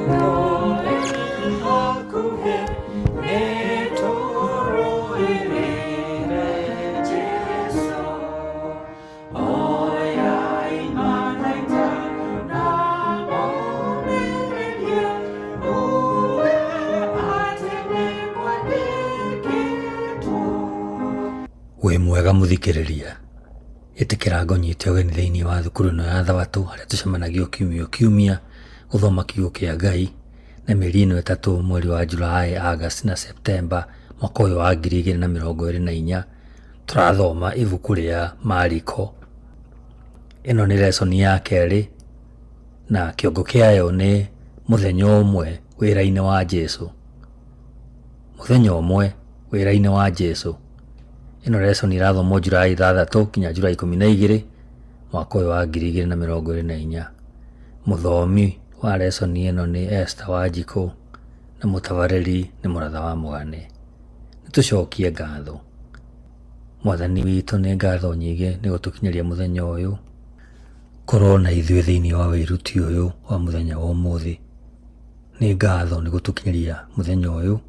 Wĩ mwega mũthikĩrĩria, ĩtĩkĩra ngũnyite ũgeni thĩinĩ wa thukuru ĩno ya Thabatũ harĩa tũcemanagia kiumia kiumia gũthoma kiugo kĩa Ngai, na mĩeri ĩno ĩtatũ, mweri wa Julai, Agosti na Septemba mwaka ũyũ wa 2024 tũrathoma ibuku rĩa Mariko. Ĩno nĩ lesson ya kerĩ na kĩongo kĩayo nĩ mũthenya ũmwe wĩra-inĩ wa Jesũ. Mũthenya ũmwe wĩra-inĩ wa Jesũ. Ĩno lesson irathomwo Julai 6 kinya Julai 12 mwaka ũyũ wa 2024. Mũthomi wa lesson ĩno nĩ Esther Wanjikũ na mũtabarĩri nĩ Mũratha wa Mũgane. Nĩtũcokie ngatho. Mwathani witũ, nĩ ngatho nyingĩ nĩ gũtũkinyeria mũthenya ũyũ. Korwo na ithuĩ thĩinĩ wa wĩruti ũyũ wa mũthenya wa ũmũthĩ. Nĩ ngatho nĩ gũtũkinyeria mũthenya ũyũ.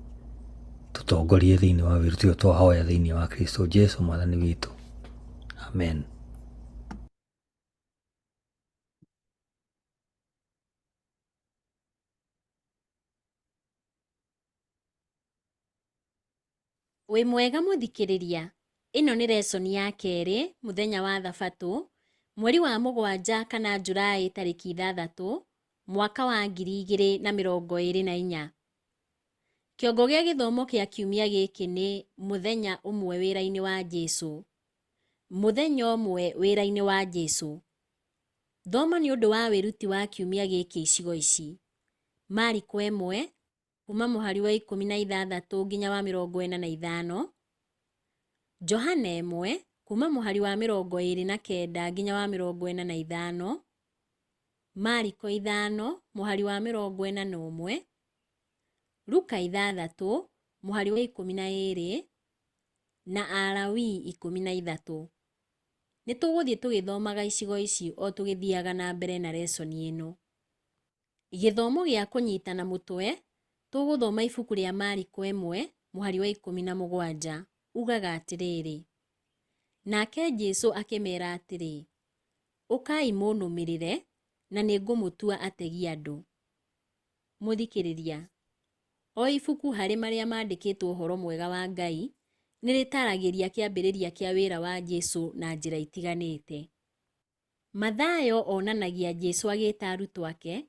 Tũtongorie thĩinĩ wa wĩruti ũyũ twahoya thĩinĩ wa Kristo Jesũ Mwathani witũ. Amen. Wĩ mwega mũthikĩrĩria, ĩno nĩ lesson ya kerĩ, mũthenya wa Thabatũ, mweri wa mũgwanja kana Julai tarĩki 6, mwaka wa 2024. Kĩongo gĩa gĩthomo kĩa kiumia gĩkĩ nĩ mũthenya ũmwe wĩra-inĩ wa Jesũ. Mũthenya ũmwe wĩra-inĩ wa Jesũ. Thoma nĩ ũndũ wa wĩruti wa kiumia gĩkĩ icigo ici: Mariko 1 kuma mũhari wa 16 nginya wa 45, Johana 1 kuma mũhari wa 29 nginya wa 45, Mariko 5 mũhari wa 41, Luka 6 mũhari wa 12 na Alawii 13. Nĩtũgũthiĩ tũgĩthomaga icigo ici o tũgĩthiaga na mbere na lesson ĩno. Gĩthomo gĩa kũnyitana mũtwe, tũgũthoma ibuku rĩa Mariko 1 mũhari wa 17. Ugaga atĩrĩrĩ: nake Jesũ akĩmeera atĩrĩ, ũkai mũnũmĩrĩre na nĩngũmũtua ategi andũ. Mũthikĩrĩria, o ibuku harĩ marĩa mandĩkĩtwo ũhoro mwega wa Ngai nĩrĩtaragĩria kĩambĩrĩria kĩa wĩra wa Jesũ na njĩra itiganĩte. Mathayo onanagia Jesũ agĩĩta arutwo ake,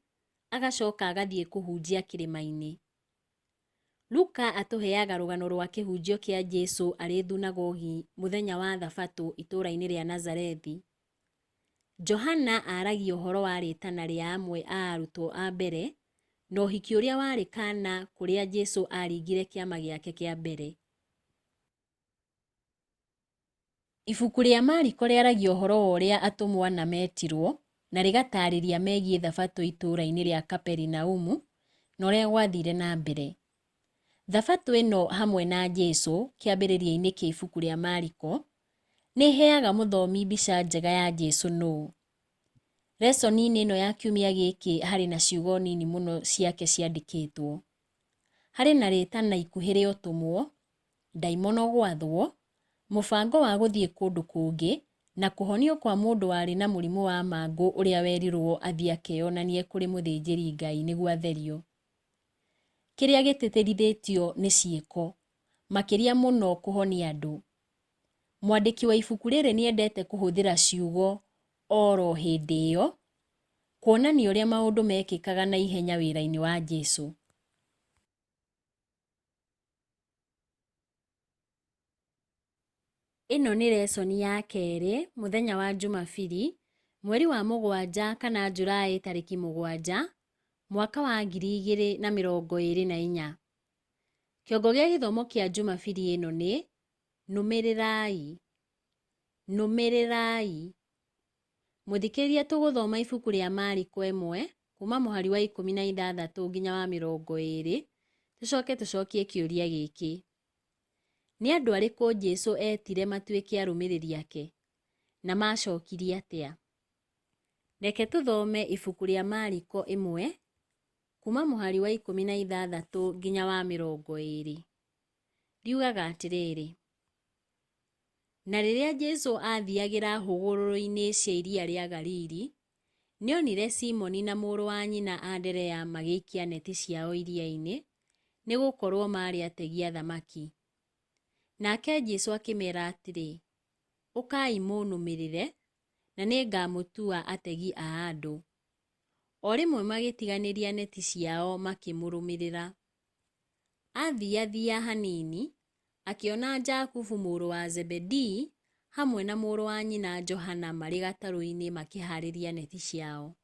agacoka agathiĩ kũhunjia kĩrĩma-inĩ. Luka atũheaga rũgano rwa kĩhunjio kĩa Jesũ arĩ thunagogi mũthenya wa Thabatũ itũũra-inĩ rĩa Nazarethi. Johana aragia ũhoro wa rĩĩtana rĩa amwe a arutwo a mbere na ũhiki ũrĩa warĩ Kana kũrĩa Jesũ aringire kĩama gĩake kĩa mbere. Ibuku rĩa Mariko rĩaragia ũhoro wa ũrĩa atũmwo ana metirwo na rĩgatarĩria megiĩ Thabatũ itũũra-inĩ rĩa Kaperinaumu na ũrĩa gwathire na mbere. Thabatũ ĩno hamwe na Jesũ kĩambĩrĩria-inĩ kĩa ibuku rĩa Mariko nĩ iheaga mũthomi mbica njega ya Jesũ nũũ. Lesson-inĩ ĩno ya kiumia gĩkĩ harĩ na ciugo nini mũno ciake ciandĩkĩtwo. Harĩ na rĩĩtana ikuhĩ rĩa ũtũmwo, ndaimono gwathwo, mũbango wa gũthiĩ kũndũ kũngĩ na kũhonio kwa mũndũ warĩ na mũrimũ wa mangũ ũrĩa werirwo athiĩ akeyonanie kũrĩ mũthĩnjĩri Ngai nĩguo atherio. Kĩrĩa gĩtĩtĩrithĩtio nĩ ciĩko, makĩria mũno kũhonia andũ. Mwandĩki wa ibuku rĩrĩ nĩendete kũhũthĩra ciugo oro hĩndĩ ĩyo, kuonania ũrĩa maũndũ mekĩkaga na ihenya wĩra-inĩ wa Jesũ. Ĩno nĩ lesson ya kerĩ, mũthenya wa Jumabiri, mweri wa mũgwanja kana Julai tarĩki 7, mwaka wa 2024. Kĩongo gĩa gĩthomo kĩa Jumabiri ĩno nĩ nũmĩrĩrai. Nũmĩrĩrai. Mũthikĩrĩria, tũgũthoma ibuku rĩa Mariko 1 kuma mũhari wa 16 nginya wa 20. Tũcokie kĩũria gĩkĩ: nĩ andũ arĩkũ Jesũ etire matuĩke arũmĩrĩri ake, na macokirie atĩa? Reke tũthome ibuku rĩa Mariko 1 kuma mũhari wa 16 nginya wa 20. Riugaga atĩrĩrĩ: na rĩrĩa Jesũ athiagĩra hũgũrũrũ-inĩ cia iria rĩa Galili, nĩonire Simoni na mũrũ wa nyina Anderea magĩikia neti ciao iria-inĩ, nĩ gũkorwo maarĩ ategi a thamaki. Nake Jesũ akĩmeera atĩrĩ: ũkai mũnũmĩrĩre, na nĩngamũtua ategi a andũ. O rĩmwe magĩtiganĩria neti ciao makĩmũrũmĩrĩra. Athiathia hanini, akĩona Jakubu mũrũ wa Zebedii hamwe na mũrũ wa nyina Johana marĩ gatarũ-inĩ makĩhaarĩria neti ciao.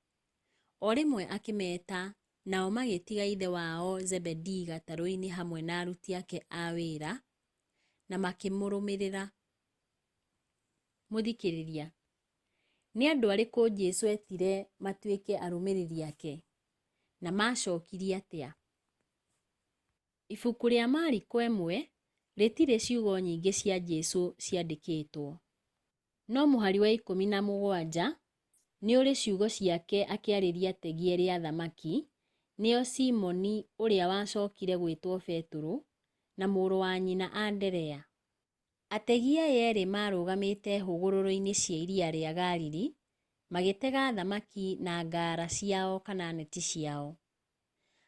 O rĩmwe akĩmeta, nao magĩtiga ithe wao Zebedii gatarũ-inĩ hamwe na aruti ake a wĩra, na makĩmũrũmĩrĩra. Mũthikĩrĩria, nĩ andũ arĩkũ Jesũ etire matuĩke arũmĩrĩri ake, na maacokirie atĩa? Ibuku rĩa Mariko 1 rĩtirĩ ciugo nyingĩ cia Jesũ ciandĩkĩtwo, no mũhari wa 17 nĩ ũrĩ ciugo ciake akĩarĩria ategi erĩ a thamaki, nĩo Simoni ũrĩa wacokire gwĩtwo Petero na mũrũ wa nyina Anderea. Ategi aya erĩ marũgamĩte hũgũrũrũ-inĩ cia iria rĩa Galili, magĩtega thamaki na ngara ciao kana neti ciao.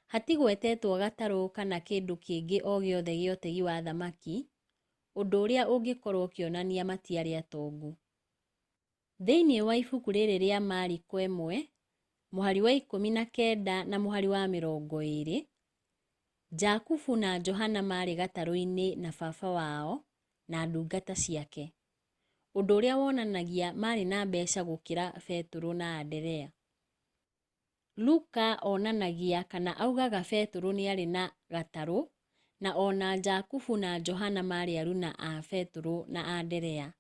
Hatigwetetwo gatarũ kana kĩndũ kĩngĩ o gĩothe gĩa ũtegi wa thamaki, ũndũ ũrĩa ũngĩkorwo ũkĩonania matiarĩ atongu. Thĩinĩ wa ibuku rĩrĩ rĩa Mariko 1, mũhari wa 19 na mũhari wa 20, Jakubu na Johana maarĩ gatarũ-inĩ na baba wao na ndungata ciake, ũndũ ũrĩa wonanagia maarĩ na mbeca gũkĩra Petero na Anderea. Luka onanagia kana augaga Petero nĩ arĩ na gatarũ, na ona Jakubu na Johana maarĩ aruna a Petero na Anderea.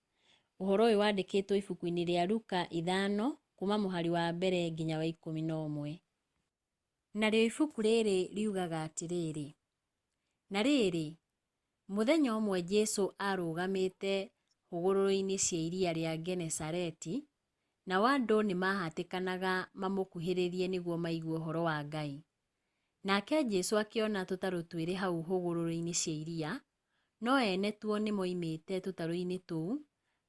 Ũhoro ũyũ wandĩkĩtwo ibuku-inĩ rĩa Luka 5 kuma mũhari wa mbere nginya wa 11. Narĩo ibuku rĩrĩ riugaga atĩrĩrĩ: na rĩrĩ, mũthenya ũmwe Jesũ arũgamĩte hũgũrũrũ-inĩ cia iria rĩa Genesareti, nao andũ nĩ mahatĩkanaga mamũkuhĩrĩrie nĩguo maigue ũhoro wa Ngai. Nake Jesũ akĩona tũtarũ twĩrĩ hau hũgũrũrũ-inĩ cia iria, no ene tuo nĩ moimĩte tũtarũ-inĩ tũu,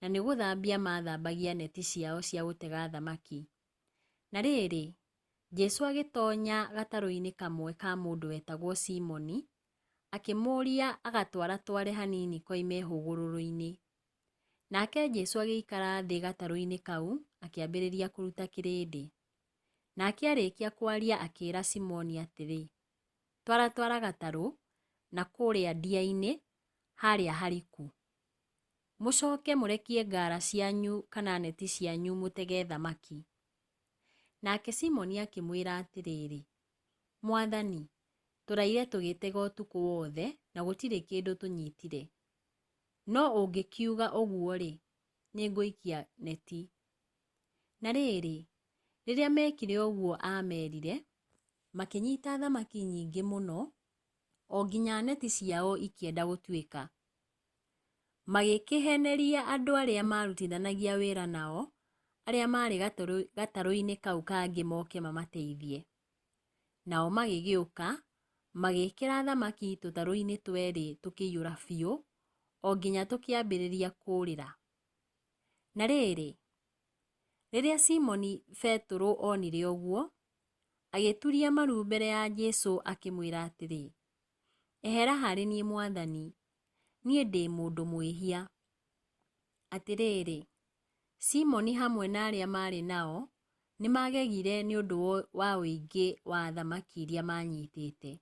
na nĩ gũthambia mathambagia neti ciao cia gũtega thamaki. Na rĩrĩ, Jesũ agĩtonya gatarũ-inĩ kamwe ka mũndũ wetagwo Simoni, akĩmũũria agatware hanini koime hũgũrũrũ-inĩ. Nake Jesũ agĩikara thĩ gatarũ-inĩ kau, akĩambĩrĩria kũruta kĩrĩndĩ. Nake arĩkia kwaria akĩĩra Simoni atĩrĩ: twara gatarũ na kũrĩa ndia-inĩ harĩa hariku. Mũcoke mũrekie ngara cianyu kana neti cianyu mũtege thamaki. Nake Simoni akĩmwĩra atĩrĩrĩ: Mwathani, tũraire tũgĩtega ũtukũ wothe na gũtirĩ kĩndũ tũnyitire. No ũngĩkiuga ũguo-rĩ, nĩngũikia neti. Na rĩrĩ, rĩrĩa mekire ũguo amerire, makĩnyita thamaki nyingĩ mũno, o nginya neti ciao ikĩenda gũtuĩka. Magĩkĩheneria andũ arĩa marutithanagia wĩra nao, arĩa maarĩ gatarũ-inĩ kau kangĩ moke mamateithie. Nao magĩgĩũka, magĩkĩra thamaki tũtarũ-inĩ twerĩ tũkĩiyũra biũ, o nginya tũkĩambĩrĩria kũũrĩra. Na rĩrĩ, rĩrĩa Simoni Petero onire ũguo, agĩturia maru mbere ya Jesũ akĩmwĩra atĩrĩ: ehera harĩ niĩ Mwathani, niĩ ndĩ mũndũ mwĩhia. Atĩrĩrĩ, Simoni hamwe na arĩa maarĩ nao nĩ magegire nĩ ũndũ wa ũingĩ wa thamaki iria manyitĩte.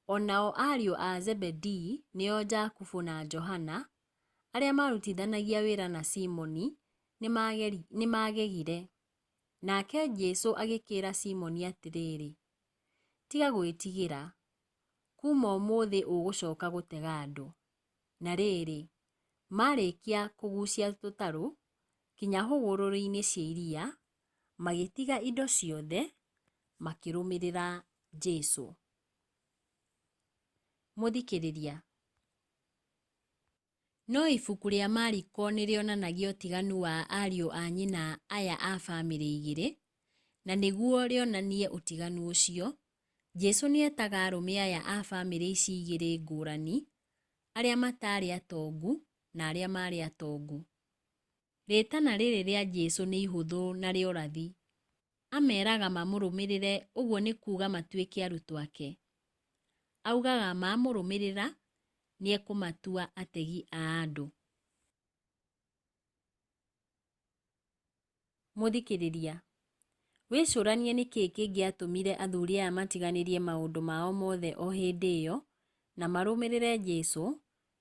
O nao ariũ a Zebedii, nĩo Jakubu na Johana, arĩa marutithanagia wĩra na Simoni, nĩ magegire. Nake Jesũ agĩkĩĩra Simoni atĩrĩrĩ: tiga gwĩtigĩra, kuma ũmũthĩ ũgũcoka gũtega andũ. Na rĩrĩ, marĩkia kũgucia tũtarũ kinya hũgũrũrũ-inĩ cia iria, magĩtiga indo ciothe, makĩrũmĩrĩra Jesũ. Mũthikĩrĩria, no ibuku rĩa Mariko nĩ rĩonanagia ũtiganu wa ariũ a nyina aya a bamĩrĩ igĩrĩ, na nĩguo rĩonanie ũtiganu ũcio, Jesu nĩetaga arũme aya a bamĩrĩ ici igĩrĩ ngũrani, arĩa matarĩ atongu na arĩa marĩ atongu. Rĩtana rĩrĩ rĩa Jesu nĩ ihũthũ na rĩorathi. Ameraga mamũrũmĩrĩre, ũguo nĩ kuuga matuĩke arutwo ake. Augaga mamũrũmĩrĩra nĩekũmatua ategi a andũ. Mũthikĩrĩria, wĩcũranie nĩkĩĩ kĩngĩatũmire athuri aya matiganĩrie maũndũ mao mothe o hĩndĩ ĩyo na marũmĩrĩre Jesu,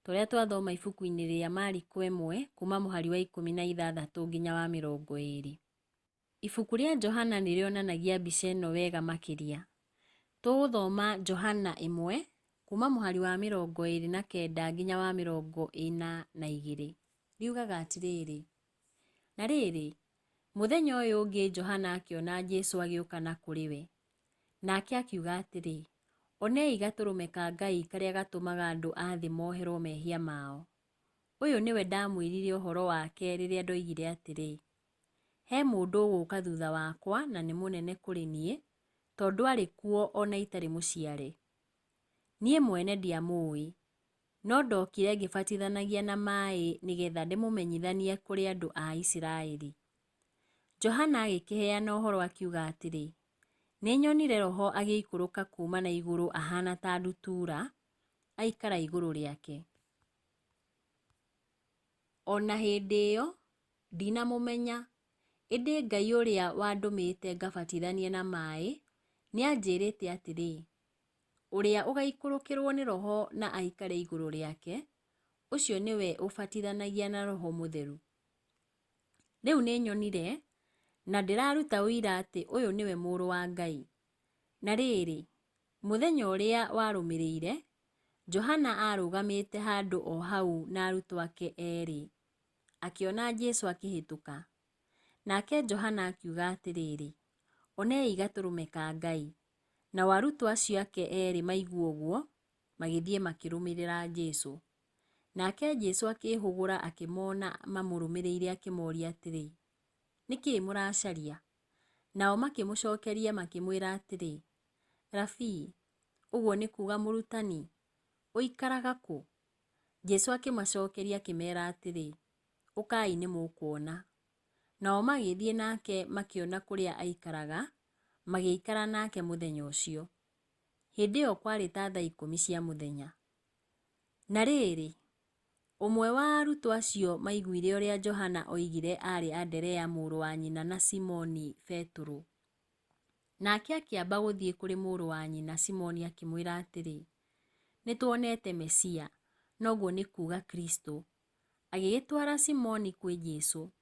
tũrĩa twathoma ibuku-inĩ rĩa Mariko 1 kuma mũhari wa 16 nginya wa 20. Ibuku rĩa Johana nĩrĩonanagia mbica ĩno wega makĩria. Tũgũthoma Johana 1 kuma mũhari wa 29 nginya wa 42. Riugaga atĩrĩrĩ: na rĩrĩ, mũthenya ũyũ ũngĩ Johana akĩona Jesu agĩũka na kũrĩ we. Nake akiuga atĩrĩ, onei gatũrũme ka Ngai karĩa gatũmaga andũ a thĩ moherwo mehia mao. Ũyũ nĩwe ndamwĩrire ũhoro wake rĩrĩa ndoigire atĩrĩ, he mũndũ ũgũũka thutha wakwa na nĩ mũnene kũrĩ niĩ, tondũ arĩ kuo ona itarĩ mũciare. Niĩ mwene ndiamũĩ, no ndokire ngĩbatithanagia na maaĩ nĩgetha ndĩmũmenyithanie kũrĩ andũ a Isiraeli. Johana agĩkĩheana ũhoro akiuga atĩrĩ, nĩnyonire Roho agĩikũrũka kuuma na igũrũ ahana ta ndutura, aikara igũrũ rĩake. Ona hĩndĩ ĩyo ndinamũmenya, ĩndĩ Ngai ũrĩa wandũmĩte ngabatithanie na maaĩ nĩanjĩrĩte atĩrĩ, ũrĩa ũgaikũrũkĩrwo nĩ Roho na aikare igũrũ rĩake, ũcio nĩwe ũbatithanagia na Roho Mũtheru. Rĩu nĩnyonire na ndĩraruta ũira atĩ ũyũ nĩwe Mũrũ wa Ngai. Na rĩrĩ, mũthenya ũrĩa warũmĩrĩire, Johana arũgamĩte handũ o hau na arutwo ake erĩ, akĩona Jesu akĩhĩtũka. Nake Johana akiuga atĩrĩrĩ, onei gatũrũme ka Ngai. Nao arutwo acio ake erĩ maigua ũguo, magĩthiĩ makĩrũmĩrĩra Jesu. Nake Jesu akĩĩhũgũra akĩmona mamũrũmĩrĩire akĩmoria atĩrĩ, nĩkĩĩ mũracaria? Nao makĩmũcokeria makĩmwĩra atĩrĩ, Rabii, ũguo nĩ kuuga mũrutani, ũikaraga kũ? Jesu akĩmacokeria akĩmeera atĩrĩ, ũkai nĩmũkuona. Nao magĩthiĩ nake makĩona kũrĩa aikaraga, magĩikara nake mũthenya ũcio. Hĩndĩ ĩyo kwarĩ ta thaa 10 cia mũthenya. Na rĩrĩ, ũmwe wa arutwo acio maiguire ũrĩa Johana oigire arĩ Anderea mũrũ wa nyina na Simoni Petero. Nake akĩamba gũthiĩ kũrĩ mũrũ wa nyina Simoni akĩmwĩra atĩrĩ, nĩtuonete Mesia, noguo nĩ kuuga Kristo. Agĩgĩtwara Simoni kwĩ Jesu.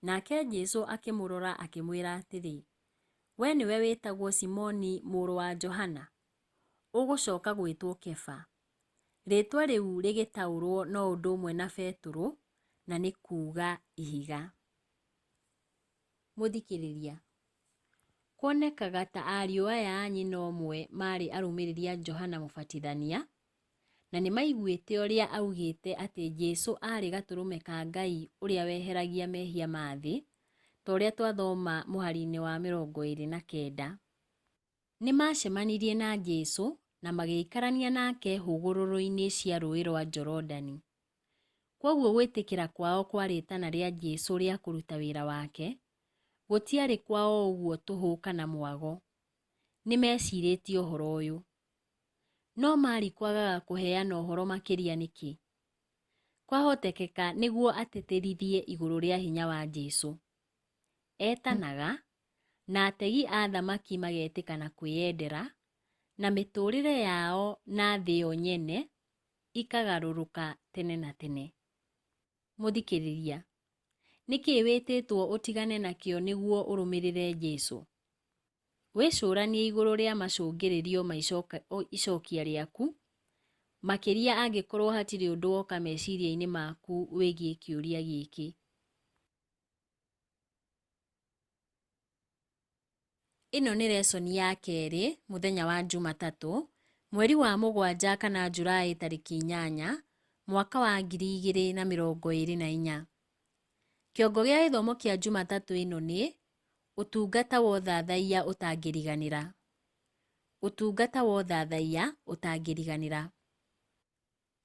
Nake Jesu akĩmũrora akĩmwĩra atĩrĩ, we nĩwe wĩtagwo Simoni mũrũ wa Johana, ũgũcoka gwĩtwo Kefa. Rĩĩtwa rĩu rĩgĩtaũrwo no ũndũ ũmwe na Petero, na nĩ kuuga ihiga. Mũthikĩrĩria, kuonekaga ta ariũ aya a nyina ũmwe marĩ arũmĩrĩri a Johana Mũbatithania, na nĩmaiguĩte ũrĩa augĩte atĩ Jesu arĩ gatũrũme ka Ngai ũrĩa weheragia mehia ma thĩ, ta ũrĩa twathoma mũhari-inĩ wa 29. Nĩmacemanirie na Jesu na magĩikarania nake hũgũrũrũ-inĩ cia rũĩ rwa Jorodani. Kwoguo gwĩtĩkĩra kwao kwa rĩtana rĩa Jesu rĩa kũruta wĩra wake, gũtiarĩ kwao ũguo tũhũ kana mwago. Nĩmecirĩtie ũhoro ũyũ. No mari kwagaga kũheana ũhoro makĩria nĩkĩ? Kwahotekeka nĩguo atetĩrithie igũrũ rĩa hinya wa Jesu. Etanaga, na ategi a thamaki magetĩkana kwĩyendera, na mĩtũrĩre yao na thĩ yo nyene ikagarũrũka tene na tene. Mũthikĩrĩria, nĩkĩĩ wĩtĩtwo ũtigane nakĩo nĩguo ũrũmĩrĩre Jesu? Wĩcũranie igũrũ rĩa macũngĩrĩrio ma icokia rĩaku, makĩria angĩkorwo hatirĩ ũndũ woka meciria-inĩ maku wĩgiĩ kĩũria gĩkĩ. Ĩno nĩ lesson ya kerĩ, mũthenya wa Jumatatũ, mweri wa 7 kana Julaĩ tarĩki 8, mwaka wa 2024. Kĩongo gĩa gĩthomo kĩa Jumatatũ ĩno nĩ ũtungata wa ũthathaiya ũtangĩriganĩra. Ũtungata wa ũthathaiya ũtangĩriganĩra.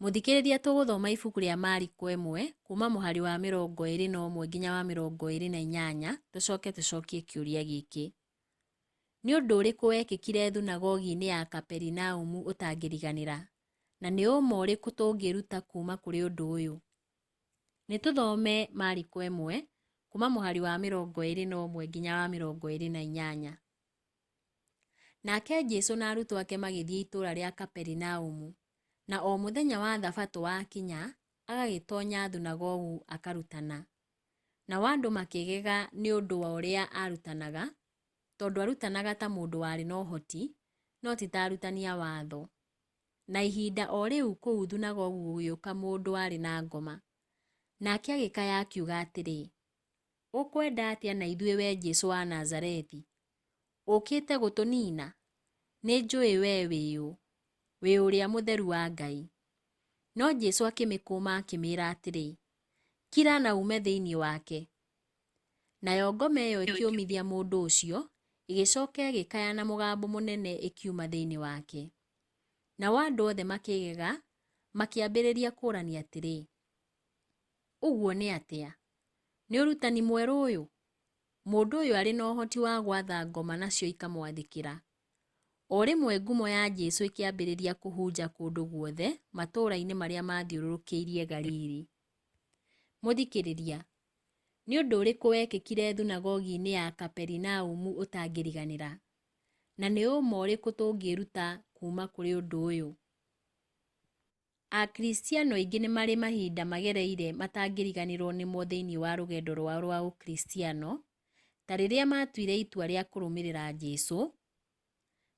Mũthikĩrĩria, tũgũthoma ibuku rĩa Mariko 1 kuma mũhari wa 21 nginya wa 28, tũcoke tũcokie kĩũria gĩkĩ. Nĩ ũndũ ũrĩkũ wekĩkire thunagogi-inĩ ya Kaperinaumu ũtangĩriganĩra, na nĩ ũma ũrĩkũ tũngĩruta kuma kũrĩ ũndũ ũyũ? Nĩ tũthome Mariko 1 kuma mũhari wa 21 nginya wa 28. Nake Jesũ na arutwo ake magĩthiĩ itũũra rĩa Kaperinaumu, na o mũthenya wa Thabatũ wakinya, agagĩtoonya thunagogu akarutana. Nao andũ makĩgega nĩ ũndũ wa ũrĩa arutanaga, tondũ arutanaga ta mũndũ warĩ na ũhoti, no ti ta arutani a watho. Na ihinda o rĩu kũu thunagogu gũgĩũka mũndũ warĩ na ngoma. Nake agĩkaya akiuga atĩrĩ, "Ũkwenda atĩa na ithuĩ, wee Jesũ wa Nazarethi? Ũkĩte gũtũniina? Nĩ njũĩ wee wĩũ, wĩ ũrĩa mũtheru wa Ngai." No Jesũ akĩmĩkũma akĩmĩĩra atĩrĩ, "Kira na ume thĩinĩ wake." Nayo ngoma ĩyo ĩkĩũmithia mũndũ ũcio, ĩgĩcooka ĩgĩkaya na mũgambo mũnene ĩkiuma thĩinĩ wake. Nao andũ othe makĩgega, makĩambĩrĩria kũũrania atĩrĩ, "Ũguo nĩ atĩa? Nĩ ũrutani mwerũ ũyũ? Mũndũ ũyũ arĩ na ũhoti wa gwatha ngoma nacio ikamwathĩkĩra." O rĩmwe ngumo ya Jesũ ĩkĩambĩrĩria kũhunja kũndũ guothe matũũra-inĩ marĩa mathiũrũrũkĩirie Galili. Mũthikĩrĩria, nĩ ũndũ ũrĩkũ wekĩkire thunagogi-inĩ ya Kaperinaumu ũtangĩriganĩra, na nĩ ũma ũrĩkũ tũngĩruta kuma kũrĩ ũndũ ũyũ? Akristiano aingĩ nĩ marĩ mahinda magereire matangĩriganĩrwo nĩmo thĩinĩ wa rũgendo rwao rwa ũkristiano, ta rĩrĩa matuire itua rĩa kũrũmĩrĩra Jesũ,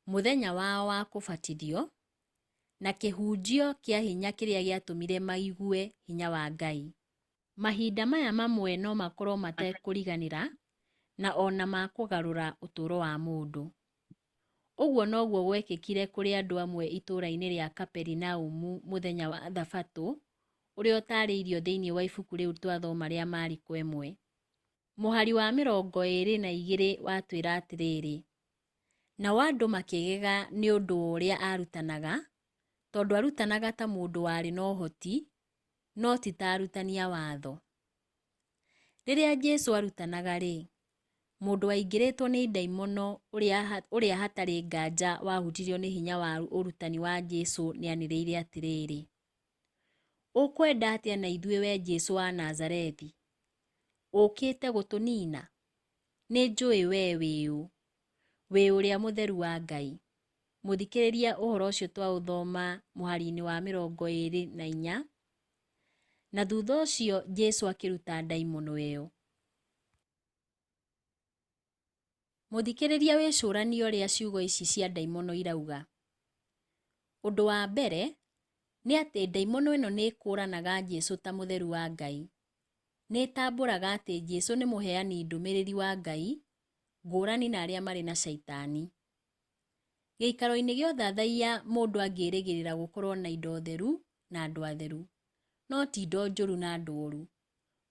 mũthenya wao wa kũbatithio, na kĩhunjio kĩa hinya kĩrĩa gĩatũmire maigue hinya wa Ngai. Mahinda maya mamwe no makorwo matekũriganĩra, na ona ma kũgarũra ũtũũro wa mũndũ. Ũguo noguo gwekĩkire kũrĩ andũ amwe itũũra-inĩ rĩa Kaperinaumu mũthenya wa Thabatũ, ũrĩa ũtaarĩirio thĩinĩ wa ibuku rĩu twathoma rĩa Mariko 1. Mũhari wa 22 watwĩra atĩrĩrĩ, "Nao andũ makĩgega nĩ ũndũ wa ũrĩa arutanaga, tondũ arutanaga ta mũndũ warĩ na ũhoti, no ti ta arutani a watho." Rĩrĩa Jesũ arutanaga-rĩ, mũndũ waingĩrĩtwo nĩ ndaimono ũrĩa hatarĩ nganja wahutirio nĩ hinya wa ũrutani wa Jesũ nĩanĩrĩire atĩrĩrĩ, "Ũkwenda atĩa na ithuĩ, wee Jesũ wa Nazarethi? Ũkĩte gũtũniina? Nĩ njũĩ wee wĩũ, wĩ ũrĩa mũtheru wa Ngai." Mũthikĩrĩria, ũhoro ũcio twaũthoma mũhari-inĩ wa 24, na thutha ũcio Jesũ akĩruta ndaimono ĩyo. Mũthikĩrĩria, wĩcũranie ũrĩa ciugo ici cia ndaimono irauga. Ũndũ wa mbere nĩ atĩ ndaimono ĩno nĩ ĩkũũranaga Jesũ ta mũtheru wa Ngai. Nĩ ĩtambũraga atĩ Jesũ nĩ mũheani ndũmĩrĩri wa Ngai, ngũrani na arĩa marĩ na caitani. Gĩikaro-inĩ gĩa ũthathaiya mũndũ angĩrĩgĩrĩra gũkorwo na indo theru na andũ atheru, no ti indo njũru na andũ ũru.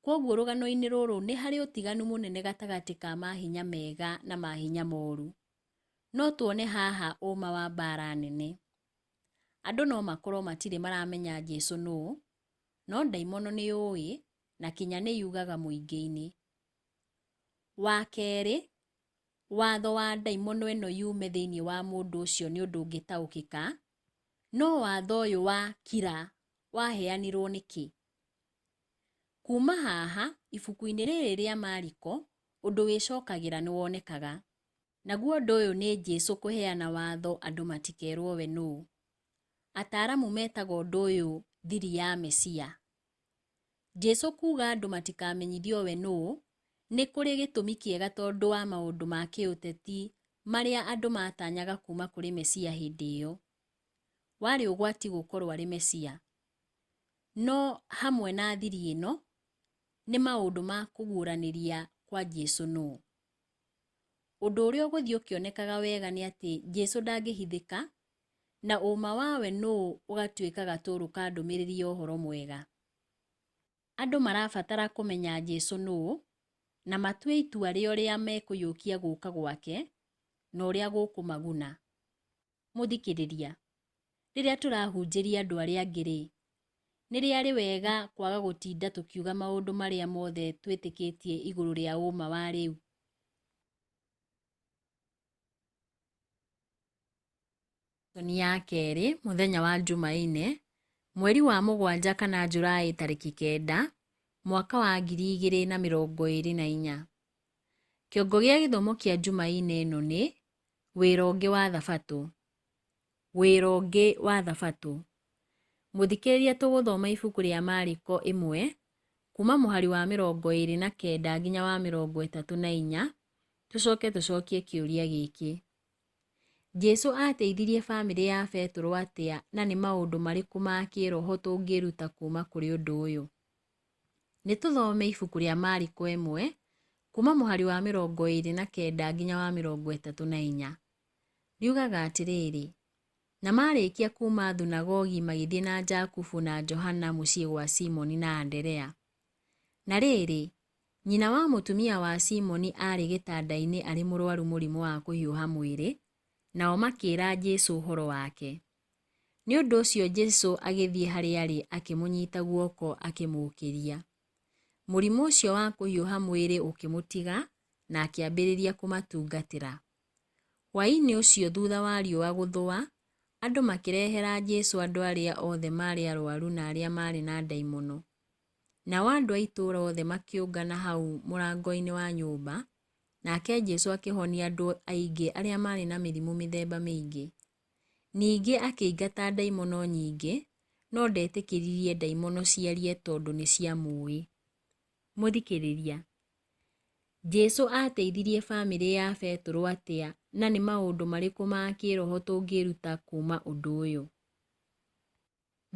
Kwoguo rũgano-inĩ rũrũ nĩ harĩ ũtiganu mũnene gatagatĩ ka mahinya mega na mahinya moru. No tuone haha ũma wa mbara nene. Andũ no makorwo matirĩ maramenya Jesũ nũũ, no ndaimono nĩ yũĩ na kinya nĩ yugaga mũingĩ-inĩ. Wa kerĩ, watho wa ndaimono ĩno yume thĩinĩ wa mũndũ ũcio nĩ ũndũ ũngĩtaũkĩka, no watho ũyũ wa kira waheanirwo nĩkĩ? Kuma haha, ibuku-inĩ rĩrĩ rĩa Mariko, ũndũ wĩcokagĩra nĩ wonekaga. Naguo ũndũ ũyũ nĩ Jesũ kũheana watho andũ matikerwo we nũũ. Ataaramu metaga ũndũ ũyũ thiri ya Mesia. Jesũ kuuga andũ matikamenyithio we nũũ, nĩ kũrĩ gĩtũmi kĩega tondũ wa maũndũ ma kĩũteti marĩa andũ matanyaga kuma kũrĩ Mesia hĩndĩ ĩyo. Warĩ ũgwati gũkorwo arĩ Mesia. No hamwe na thiri ĩno, nĩ maũndũ ma kũguũranĩria kwa Jesũ nũũ. Ũndũ ũrĩa ũgũthiĩ ũkĩonekaga wega nĩ atĩ Jesũ ndangĩhithĩka, na ũma wawe nũũ ũgatuĩka gatũrũ ka ndũmĩrĩri ya ũhoro mwega. Andũ marabatara kũmenya Jesũ nũũ, na matue itua rĩa ũrĩa mekũiyũkia gũũka gwake, na ũrĩa gũkũmaguna. Mũthikĩrĩria, rĩrĩa tũrahunjĩria andũ arĩa angĩ-rĩ, nĩ rĩarĩ wega kwaga gũtinda tũkiuga maũndũ marĩa mothe twĩtĩkĩtie igũrũ rĩa ũma wa rĩu. Soni ya kerĩ, mũthenya wa Jumaine, mweri wa mũgwanja kana Julaĩ tarĩki 9, mwaka wa 2024. Kĩongo gĩa gĩthomo kĩa Jumaine ĩno nĩ wĩra ũngĩ wa Thabatũ. Wĩra ũngĩ wa Thabatũ. Mũthikĩrĩria, tũgũthoma ibuku rĩa Mariko 1 kuma mũhari wa 29 nginya wa 34. Tũcoke tũcokie kĩũria gĩkĩ: Jesũ ateithirie bamĩrĩ ya Petero atĩa, na nĩ maũndũ marĩkũ ma kĩroho tũngĩruta kuma kũrĩ ũndũ ũyũ? Nĩ tũthome ibuku rĩa Mariko 1 kuma mũhari wa 29 nginya wa 34. Riugaga atĩrĩrĩ: na marĩkia kuma thunagogi magĩthiĩ na Jakubu na Johana mũciĩ gwa Simoni na Anderea. Na rĩrĩ, nyina wa mũtumia wa Simoni arĩ gĩtanda-inĩ arĩ mũrwaru mũrimũ wa kũhiũha mwĩrĩ, nao makĩĩra Jesũ ũhoro wake. Nĩ ũndũ ũcio Jesũ agĩthiĩ harĩa arĩ, akĩmũnyita guoko akĩmũũkĩria. Mũrimũ ũcio wa kũhiũha mwĩrĩ ũkĩmũtiga na akĩambĩrĩria kũmatungatĩra. Hwaĩ-inĩ ũcio thutha wa riũa gũthũa, andũ makĩrehera Jesũ andũ arĩa othe marĩ arwaru na arĩa marĩ na ndaimono. Nao andũ a itũũra othe makĩũngana hau mũrango-inĩ wa nyũmba, nake Jesũ akĩhonia andũ aingĩ arĩa marĩ na mĩrimũ mĩthemba mĩingĩ. Ningĩ akĩingata ndaimono nyingĩ, no ndetĩkĩririe ndaimono ciarie tondũ nĩ ciamũĩ. Mũthikĩrĩria, Jesũ ateithirie bamĩrĩ ya Petero atĩa, na nĩ maũndũ marĩkũ ma kĩroho tũngĩruta kuma ũndũ ũyũ?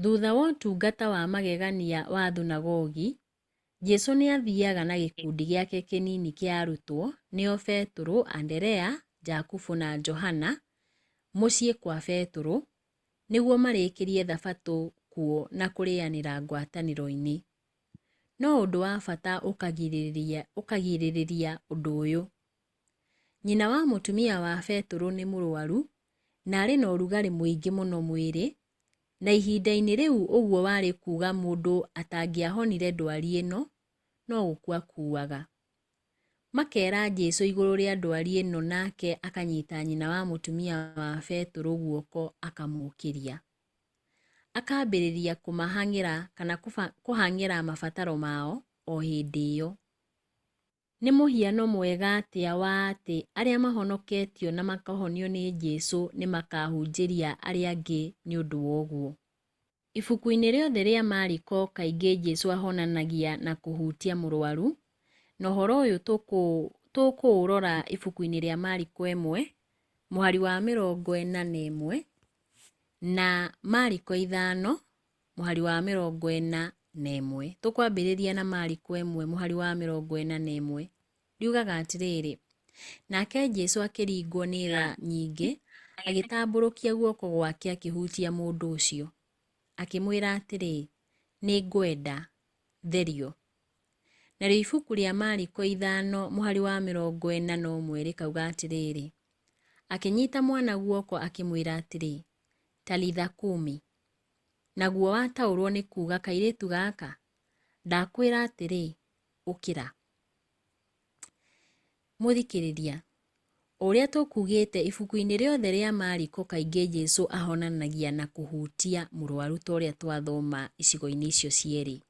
Thutha wa ũtungata wa magegania wa thunagogi, Jesũ nĩ athiaga na gĩkundi gĩake kĩnini kĩa arutwo, nĩo Petero, Anderea, Jakubu na Johana, mũciĩ kwa Petero, nĩguo marĩkĩrie Thabatũ kuo na kũrĩanĩra ngwatanĩro-inĩ. No ũndũ wa bata ũkagirĩrĩria ũndũ ũyũ. Nyina wa mũtumia wa Petero nĩ mũrwaru na arĩ na ũrugarĩ mũingĩ mũno mwĩrĩ, na ihinda-inĩ rĩu ũguo warĩ kuuga mũndũ atangĩahonire ndwari ĩno, no gũkua akuaga. Makera Jesũ igũrũ rĩa ndwari ĩno, nake akanyita nyina wa mũtumia wa Petero guoko akamũũkĩria. Akambĩrĩria kũmahang'ĩra kana kũhang'ĩra mabataro mao o hĩndĩ ĩyo. Nĩ mũhiano mwega atĩa wa atĩ arĩa mahonoketio na makahonio nĩ Jesũ nĩ makahunjĩria arĩa angĩ nĩ ũndũ wa ũguo. Ibuku-inĩ rĩothe rĩa Mariko kaingĩ Jesũ ahonanagia na kũhutia mũrwaru, na ũhoro ũyũ tũkũũrora ibuku-inĩ rĩa Mariko 1 mũhari wa 41 na Mariko 5 mũhari wa 41. Tũkwambĩrĩria na Mariko 1 mũhari wa 41. Riugaga atĩrĩrĩ: nake Jesũ akĩringwo nĩ tha nyingĩ, agĩtambũrũkia guoko gwake akĩhutia mũndũ ũcio, akĩmwĩra atĩrĩ, nĩ ngwenda, therio. Narĩo ibuku rĩa Mariko 5 mũhari wa 41 rĩkauga atĩrĩrĩ: akĩnyita mwana guoko akĩmwĩra atĩrĩ, talitha kumi, naguo wataũrwo nĩ kuuga, kairĩtu gaka, ndakwĩra atĩrĩ, ũkĩra. Mũthikĩrĩria, o ũrĩa tũkugĩte, ibuku-inĩ rĩothe rĩa Mariko kaingĩ Jesũ ahonanagia na kũhutia mũrwaru ta ũrĩa twathoma icigo-inĩ icio cierĩ.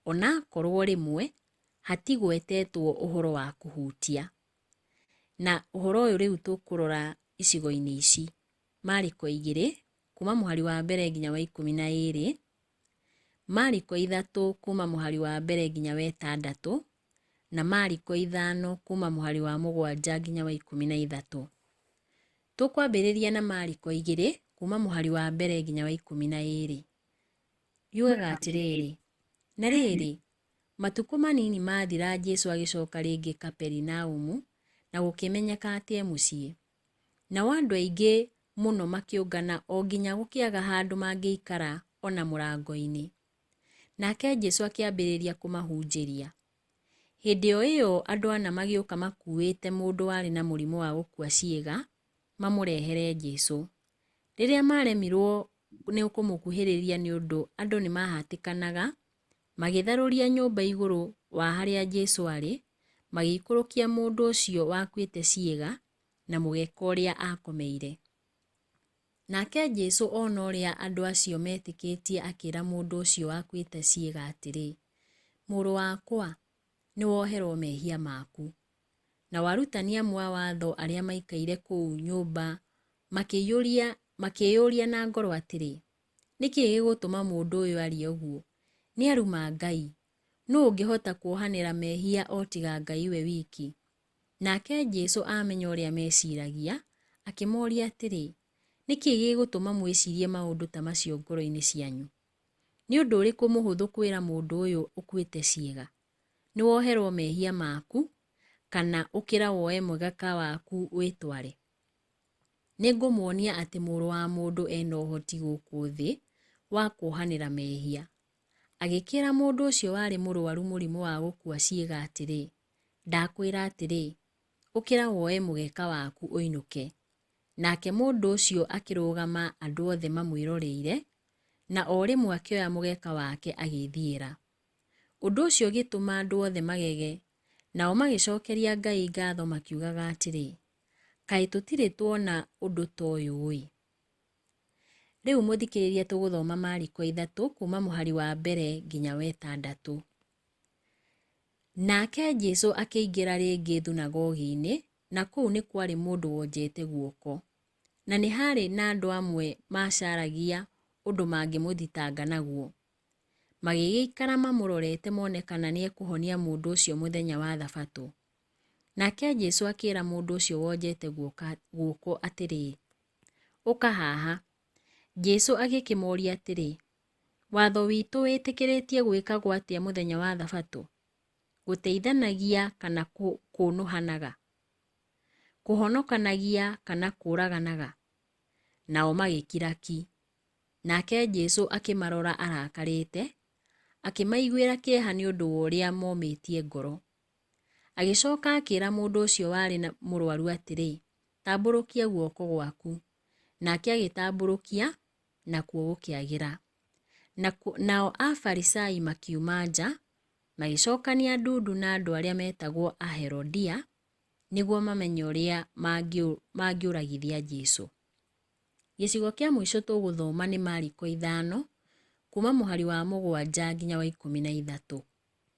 Ona korwo rĩmwe hatigwetetwo ũhoro wa kũhutia. Na ũhoro ũyũ rĩu tũkũrora icigo-inĩ ici: Mariko 2 kuma mũhari wa 1 nginya wa 12, Mariko 3 kuma mũhari wa 1 nginya wa 6, na Mariko 5 kuma mũhari wa 7 nginya wa 13. Tũkwambĩrĩria na Mariko 2 kuma mũhari wa 1 nginya wa 12. Yugaga atĩrĩrĩ: na rĩrĩ, matukũ manini mathira, Jesũ agĩcoka rĩngĩ Kaperinaumu, na gũkĩmenyeka atĩ e mũciĩ. Nao andũ aingĩ mũno makĩũngana o nginya gũkĩaga handũ mangĩikara ona mũrango-inĩ. Nake Jesũ akĩambĩrĩria kũmahunjĩria. Hĩndĩ o ĩyo andũ ana magĩũka makuĩte mũndũ warĩ na mũrimũ wa gũkua ciĩga, mamũrehere Jesũ. Rĩrĩa maremirwo nĩ kũmũkuhĩrĩria nĩ ũndũ andũ nĩ mahatĩkanaga, magĩtharũria nyũmba igũrũ wa harĩa Jesũ arĩ, magĩikũrũkia mũndũ ũcio wakuĩte ciĩga na mũgeka ũrĩa akomeire. Nake Jesũ ona ũrĩa andũ acio metĩkĩtie akĩra mũndũ ũcio wakuĩte ciĩga atĩrĩ, mũrũ wakwa, nĩ woherwo mehia maku. Na arutani amwe a watho arĩa maikaire kũu nyũmba makĩyũria na ngoro atĩrĩ, nĩkĩ gĩgũtũma mũndũ ũyũ arie ũguo? Nĩ aruma Ngai. Nũũ ũngĩhota kuohanĩra mehia o tiga Ngai we wiki? Nake Jesũ amenya ũrĩa meciragia, akĩmoria atĩrĩ, nĩkĩ gĩgũtũma mwĩcirie maũndũ ta macio ngoro-inĩ cianyu? Nĩ ũndũ ũrĩkũ mũhũthũ kwĩra mũndũ ũyũ ũkuĩte ciĩga, nĩ woherwo mehia maku, kana ũkĩra woe mũgeka waku wĩtware? Nĩngũmuonia atĩ mũrũ wa mũndũ ena ũhoti gũkũ thĩ wa kuohanĩra mehia. Agĩkĩra mũndũ ũcio warĩ mũrũaru mũrimũ wa gũkua ciĩga atĩrĩ, ndakwĩra atĩrĩ, ũkĩra woe mũgeka waku ũinũke. Nake mũndũ ũcio akĩrũgama andũ othe mamwĩroreire, na o rĩmwe akĩoya mũgeka wake agĩthiĩra. Ũndũ ũcio ũgĩtũma andũ othe magege, nao magĩcokeria Ngai ngatho makiugaga atĩrĩ, kaĩ tũtirĩ tuona ũndũ ta ũyũ-ĩ. Rĩu mũthikĩrĩria tũgũthoma Mariko 3 kuma mũhari wa mbere nginya wa 6. Nake Jesũ akĩingĩra rĩngĩ thunagogi-inĩ, na kũu nĩ kwarĩ mũndũ wonjete guoko. Na nĩ harĩ na andũ amwe macaragia ũndũ mangĩmũthitanga naguo. Magĩgĩikara mamũrorete mone kana nĩ ekũhonia mũndũ ũcio mũthenya wa Thabatũ. Nake Jesũ akĩĩra mũndũ ũcio wonjete guoko atĩrĩ, ũka haha. Jesũ agĩkĩmoria atĩrĩ, watho witũ wĩtĩkĩrĩtie gwĩkagwo atĩa mũthenya wa Thabatũ? Gũteithanagia kana kũnũhanaga? Kũhonokanagia kana kũraganaga? Nao magĩkira ki. Nake Jesũ akĩmarora arakarĩte, akĩmaiguĩra kĩeha nĩ ũndũ wa ũrĩa momĩtie ngoro. Agĩcoka akĩĩra mũndũ ũcio warĩ na mũrũaru atĩrĩ, tambũrũkia guoko gwaku. Nake agĩtambũrũkia, nakuo gũkĩagĩra. Nao Afarisai makiuma nja, magĩcokania ndundu na andũ arĩa metagwo Aherodia, nĩguo mamenye ũrĩa mangĩũragithia Jesũ. Gĩcigo kĩa mũico tũgũthoma nĩ Mariko 5, kuma mũhari wa 7 nginya wa 13.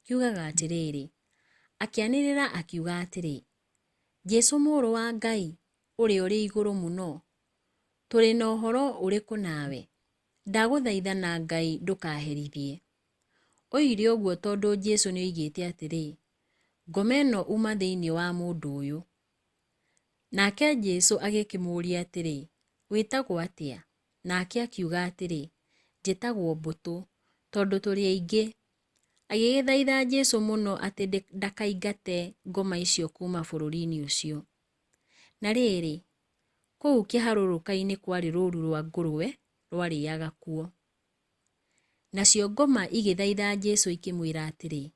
Kiugaga atĩrĩrĩ, akĩanĩrĩra akiuga atĩrĩ, Jesũ mũrũ wa Ngai, ũrĩa ũrĩ igũrũ mũno, tũrĩ na ũhoro ũrĩkũ nawe? Ndagũthaitha na Ngai ndũkaherithie. Oigire ũguo tondũ Jesũ nĩ oigĩte atĩrĩ, ngoma ĩno uma thĩinĩ wa mũndũ ũyũ. Nake Jesũ agĩkĩmũũria atĩrĩ, wĩtagwo atĩa? Nake akiuga atĩrĩ, njĩtagwo Mbũtũ, tondũ tũrĩ aingĩ. Agĩgĩthaitha Jesũ mũno atĩ ndakaingate ngoma icio kuma bũrũri-inĩ ũcio. Na rĩrĩ, kũu kĩharũrũka-inĩ kwarĩ rũũru rwa ngũrwe rwarĩaga kuo. Nacio ngoma igĩthaitha Jesũ ikĩmwĩra atĩrĩ,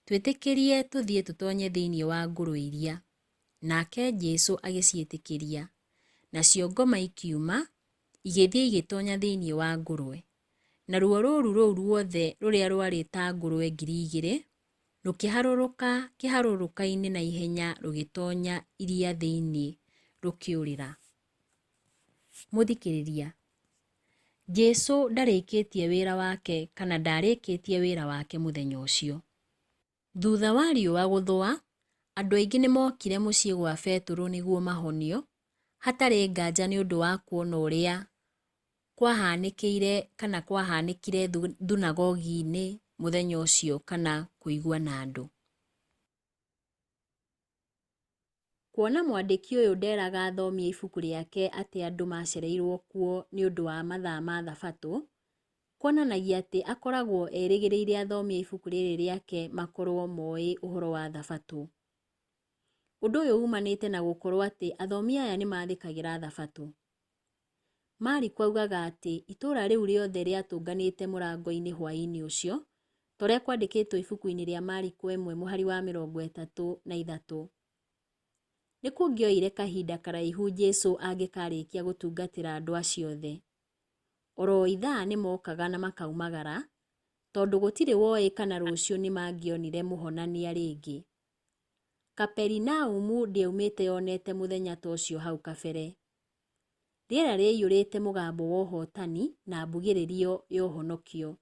twĩtĩkĩrie tũthiĩ tũtonye thĩinĩ wa ngũrwe iria. Nake Jesũ agĩciĩtĩkĩria. Nacio ngoma ikiuma, igĩthiĩ igĩtonya thĩinĩ wa ngũrwe. Naruo rũũru rũu ruothe rũrĩa rwarĩ ta ngũrwe 2,000 rũkĩharũrũka kĩharũrũka-inĩ na ihenya rũgĩtonya iria thĩinĩ rũkĩũrĩra. Mũthikĩrĩria, Jesũ ndarĩkĩtie wĩra wake kana ndarĩkĩtie wĩra wake mũthenya ũcio. Thutha wa riũa gũthũa, andũ aingĩ nĩ mokire mũciĩ gwa Petero nĩguo mahonio, hatarĩ nganja nĩ ũndũ wa kuona ũrĩa kwahanĩkire thunagogi-inĩ mũthenya ũcio kana kũigua na andũ. Kuona mwandĩki ũyũ nderaga athomie ibuku rĩake atĩ andũ macereirwo kuo nĩ ũndũ wa mathaa ma Thabatũ, kuonanagia atĩ akoragwo erĩgĩrĩire athomie ibuku rĩrĩ rĩake makorwo moĩ ũhoro wa Thabatũ. Ũndũ ũyũ umanĩte na gũkorwo atĩ athomi aya nĩ mathĩkagĩra Thabatũ. Mariko augaga atĩ itũũra rĩu rĩothe rĩatũnganĩte mũrango-inĩ hwaĩ-inĩ ũcio, torĩa kwandĩkĩtwo ibuku-inĩ rĩa Mariko 1 mũhari wa 33. Nĩ kũngĩoire kahinda karaihu Jesũ angĩkarĩkia gũtungatĩra andũ acio othe. Oro ithaa nĩ mokaga na makaumagara, tondũ gũtirĩ woĩ kana rũciũ nĩ mangĩonire mũhonania rĩngĩ. Kaperinaumu ndĩaumĩte yonete mũthenya ta ũcio hau kabere. Rĩera rĩiyũrĩte mũgambo wa ũhotani na mbugĩrĩrio ya ũhonokio.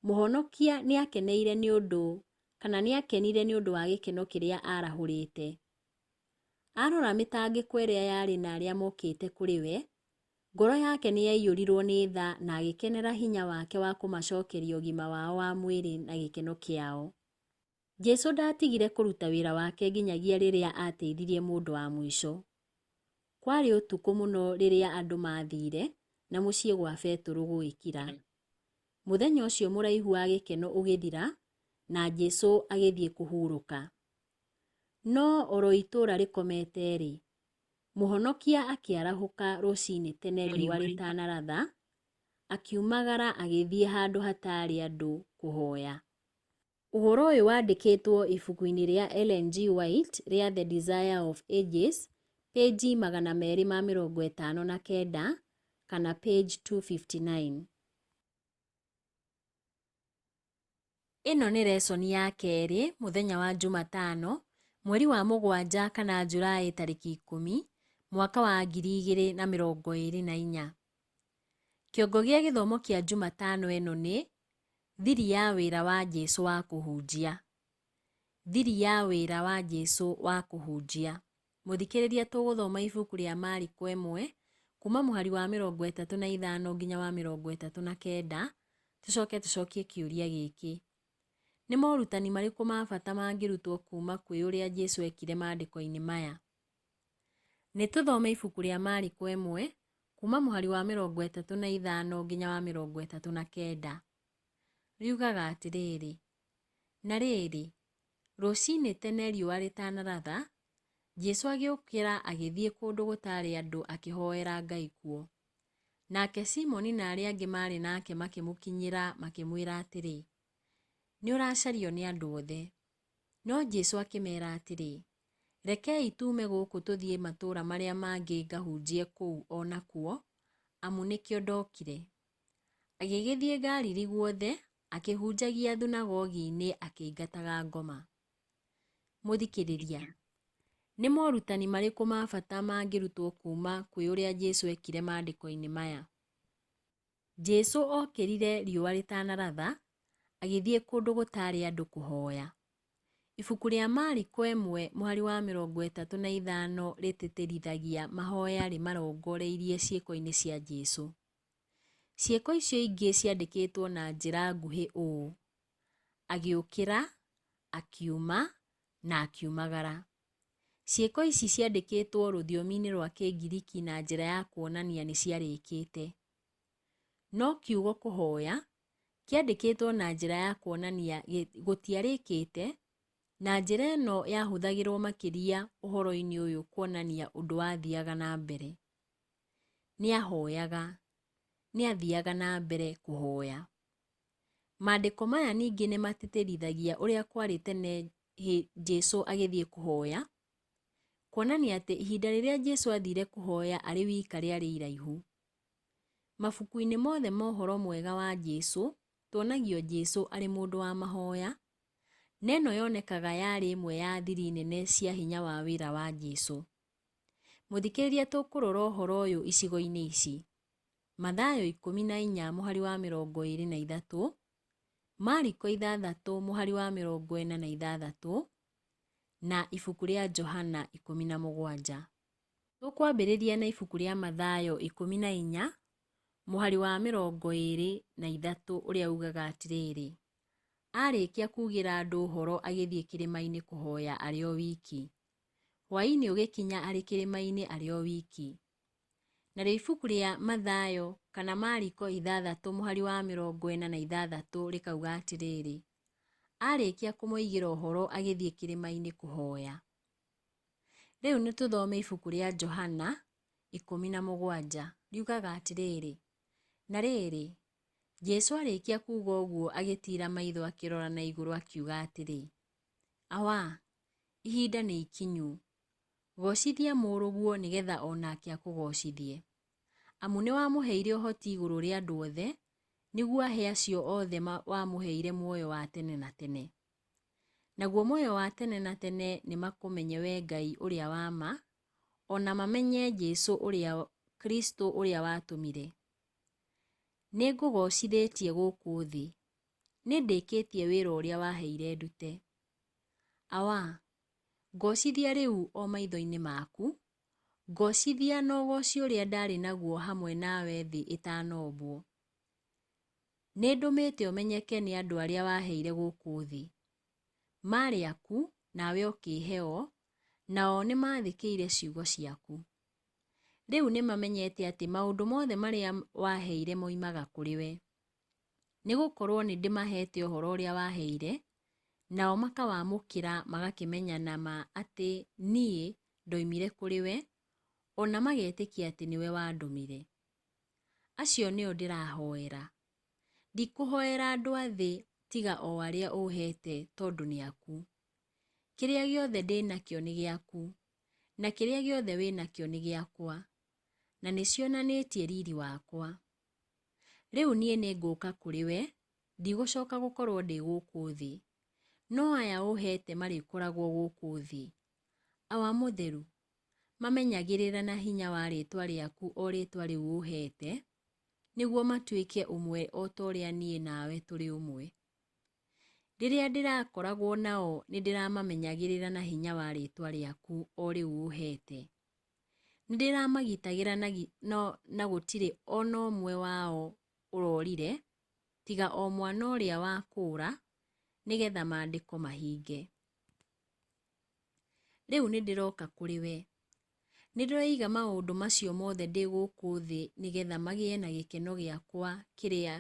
Mũhonokia nĩakenire nĩ ũndũ wa gĩkeno kĩrĩa arahũrĩte. Arora mĩtangĩko ĩrĩa yarĩ na arĩa mokĩte kũrĩ we, ngoro yake nĩyaiyũrirwo nĩ tha na agĩkenera hinya wake wa kũmacokeria ũgima wao wa mwĩrĩ na gĩkeno kĩao. Jesũ ndatigire kũruta wĩra wake nginyagia rĩrĩa ateithirie mũndũ wa mũico. Kwarĩ ũtukũ mũno rĩrĩa andũ mathire na mũciĩ gwa Petero gũgĩkira. Mũthenya ũcio mũraihu wa gĩkeno ũgĩthira na Jesũ agĩthiĩ kũhurũka. No oro itũũra rĩkomete-rĩ, mũhonokia akĩarahũka rũcinĩ tene riũa rĩtanaratha, akiumagara agĩthiĩ handũ hatarĩ andũ kũhoya. Ũhoro ũyũ wandĩkĩtwo ibuku-inĩ rĩa Ellen G. White rĩa The Desire of Ages, page 259 kana page 259. Ĩno nĩ lesson ya kerĩ, mũthenya wa Jumatano, mweri wa mũgwanja kana Julaĩ tarĩki 10, mwaka wa 2024. Kĩongo gĩa gĩthomo kĩa Jumatano ĩno nĩ thiri ya wĩra wa Jesũ wa kũhunjia. Thiri ya wĩra wa Jesũ wa kũhunjia. Mũthikĩrĩria, tũgũthoma ibuku rĩa Mariko 1 kuma mũhari wa 35 nginya wa 39. Tucokie kĩũria gĩkĩ. Nĩ morutani marĩkũ ma bata mangĩrutwo kuma kwĩ ũrĩa Jesũ ekire maandĩko-inĩ maya? Nĩ tũthome ibuku rĩa Mariko 1 kuma mũhari wa 35 nginya wa 39. Riugaga atĩrĩrĩ: na rĩrĩ, rũcinĩ tene riũa rĩtanaratha, Jesũ agĩũkĩra agĩthiĩ kũndũ gũtarĩ andũ akĩhoera Ngai kuo. Nake Simoni na arĩa angĩ marĩ nake makĩmũkinyĩra makĩmwĩra atĩrĩ: nĩ ũracario nĩ andũ othe. No Jesũ akĩmeera atĩrĩ: rekei tuume gũkũ tũthiĩ matũũra marĩa mangĩ ngahunjie kũu o nakuo, amu nĩkĩo ndokire. Agĩgĩthiĩ Galili guothe, akĩhunjagia thunagogi-inĩ akĩingataga ngoma. Mũthikĩrĩria, nĩ morutani marĩkũ ma bata mangĩrutwo kuma kwĩ ũrĩa Jesũ ekire maandĩko-inĩ maya? Jesũ okĩrire riũa rĩtanaratha, agĩthiĩ kũndũ gũtarĩ andũ kũhoya. Ibuku rĩa Mariko 1 mũhari wa 35 rĩtĩtĩrithagia mahoya marongoreirie ciĩko-inĩ cia Jesũ. Ciĩko icio ingĩ ciandĩkĩtwo na njĩra nguhĩ ũũ: agĩũkĩra, akiuma na akiumagara. Ciĩko ici ciandĩkĩtwo rũthiomi-inĩ rwa Kĩngiriki na njĩra ya kuonania nĩ ciarĩkĩte. No kiugo kũhoya kĩandĩkĩtwo na njĩra ya kuonania gũtiarĩkĩte, na njĩra ĩno yahũthagĩrwo makĩria ũhoro-inĩ ũyũ kuonania ũndũ wathiaga na mbere. Nĩahoyaga, nĩathiaga na mbere kũhoya. Maandĩko maya ningĩ nĩ matĩtĩrithagia ũrĩa kwarĩ tene Jesũ agĩthiĩ kũhoya, kuonania atĩ ihinda rĩrĩa Jesũ athire kũhoya arĩ wika rĩarĩ iraihu. Mabuku-inĩ mothe ma ũhoro mwega wa Jesũ, tuonagio Jesũ arĩ mũndũ wa mahoya, na ĩno yonekaga yarĩ ĩmwe ya thiri nene cia hinya wa wĩra wa Jesũ. Mũthikĩrĩria, tũkũrora ũhoro ũyũ icigo-inĩ ici: Mathayo 14 mũhari wa 23, Mariko 6 mũhari wa 46, na ibuku rĩa Johana 17. Tũkwambĩrĩria na ibuku rĩa Mathayo 14 mũhari wa 23 ũrĩa ugaga atĩrĩrĩ: arĩkia kuugĩra andũ ũhoro agĩthiĩ kĩrĩma-inĩ kũhoya arĩ o wiki. Hwaĩ-inĩ ũgĩkinya arĩ kĩrĩma-inĩ arĩ o wiki. Narĩo ibuku rĩa Mathayo kana Mariko 6 mũhari wa 46 rĩkauga atĩrĩrĩ: arĩkia kũmoigĩra ũhoro agĩthiĩ kĩrĩma-inĩ kũhoya. Rĩu nĩ tũthome ibuku rĩa Johana 17, riugaga atĩrĩrĩ: na rĩrĩ, Jesũ arĩkia kuuga ũguo agĩtiira maitho akĩrora na igũrũ akiuga atĩrĩ: awa, ihinda nĩ ikinyu. Gocithia mũrũguo nĩgetha onake akũgocithie. Amu nĩ wamũheire ũhoti igũrũ rĩa andũ othe, nĩguo ahe acio othe wamũheire muoyo wa tene na tene. Naguo muoyo wa tene na tene nĩ makũmenye we Ngai ũrĩa wa ma, ona mamenye Jesũ ũrĩa Kristo ũrĩa watũmire. Nĩ ngũgocithĩtie gũkũ thĩ. Nĩ ndĩkĩtie wĩra ũrĩa waheire ndute. Awa, ngocithia rĩu o maitho-inĩ maku, ngocithia na ũgoci ũrĩa ndarĩ naguo hamwe nawe thĩ ĩtanombwo. Nĩ ndũmĩte ũmenyeke nĩ andũ arĩa waheire gũkũ thĩ. Marĩ aku, nawe ũkĩheo, nao nĩ mathĩkĩire ciugo ciaku. Rĩu nĩ mamenyete atĩ maũndũ mothe marĩa waheire moimaga kũrĩ we. Nĩ gũkorwo nĩ ndĩmahete ũhoro ũrĩa waheire, nao makawamũkĩra magakĩmenya na ma atĩ niĩ ndoimire kũrĩ we, ona magetĩkia atĩ nĩwe wandũmire. Acio nĩo ndĩrahoera. Ndikũhoera andũ a thĩ tiga o arĩa ũhete tondũ nĩ aku. Kĩrĩa gĩothe ndĩnakĩo nĩ gĩaku, na kĩrĩa gĩothe wĩnakĩo nĩ gĩakwa, na nĩ cionanĩtie riri wakwa. Rĩu niĩ nĩ ngũka kũrĩ we, ndigũcoka gũkorwo ndĩ gũkũ thĩ, no aya ũhete marĩkoragwo gũkũ thĩ. Awa mũtheru, mamenyagĩrĩra na hinya wa rĩtwa rĩaku o rĩtwa rĩu ũhete, nĩguo matuĩke ũmwe o ta ũrĩa niĩ nawe tũrĩ ũmwe. Rĩrĩa ndĩrakoragwo nao nĩ ndĩramamenyagĩrĩra na hinya wa rĩtwa rĩaku o rĩu ũhete. Nĩ ndĩramagitagĩra na gũtirĩ ona ũmwe wao ũrorire, tiga o mwana ũrĩa wa kũũra, nĩgetha maandĩko mahinge. Rĩu nĩ ndĩroka kũrĩ we. Nĩ ndĩroiga maũndũ macio mothe ndĩ gũkũ thĩ nĩgetha magĩe na gĩkeno gĩakwa kĩrĩa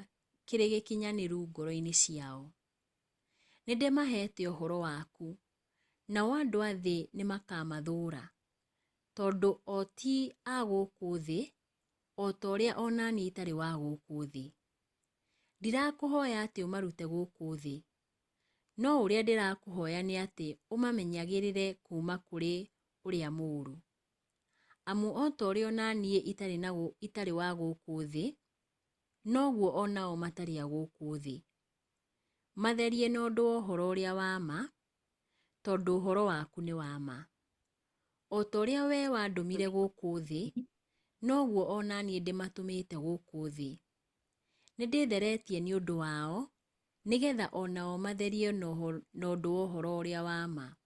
kĩrĩ gĩkinyanĩru ngoro-inĩ ciao. Nĩ ndĩmahete ũhoro waku, nao andũ a thĩ nĩ makamathũũra, tondũ o ti a gũkũ thĩ, o ta ũrĩa ona niĩ itarĩ wa gũkũ thĩ. Ndirakũhoya atĩ ũmarute gũkũ thĩ, no ũrĩa ndĩrakũhoya nĩ atĩ ũmamenyagĩrĩre kuuma kũrĩ ũrĩa mũũru. Amu o ta ũrĩa ona niĩ itarĩ wa gũkũ thĩ, noguo onao matarĩ a gũkũ thĩ. Matherie na ũndũ wa ũhoro ũrĩa wa ma, tondũ ũhoro waku nĩ wa ma. O ta ũrĩa we wandũmire gũkũ thĩ, noguo ona niĩ ndĩmatũmĩte gũkũ thĩ. Nĩ ndĩtheretie nĩ ũndũ wao, nĩgetha onao matherie na ũndũ wa ũhoro ũrĩa wa ma.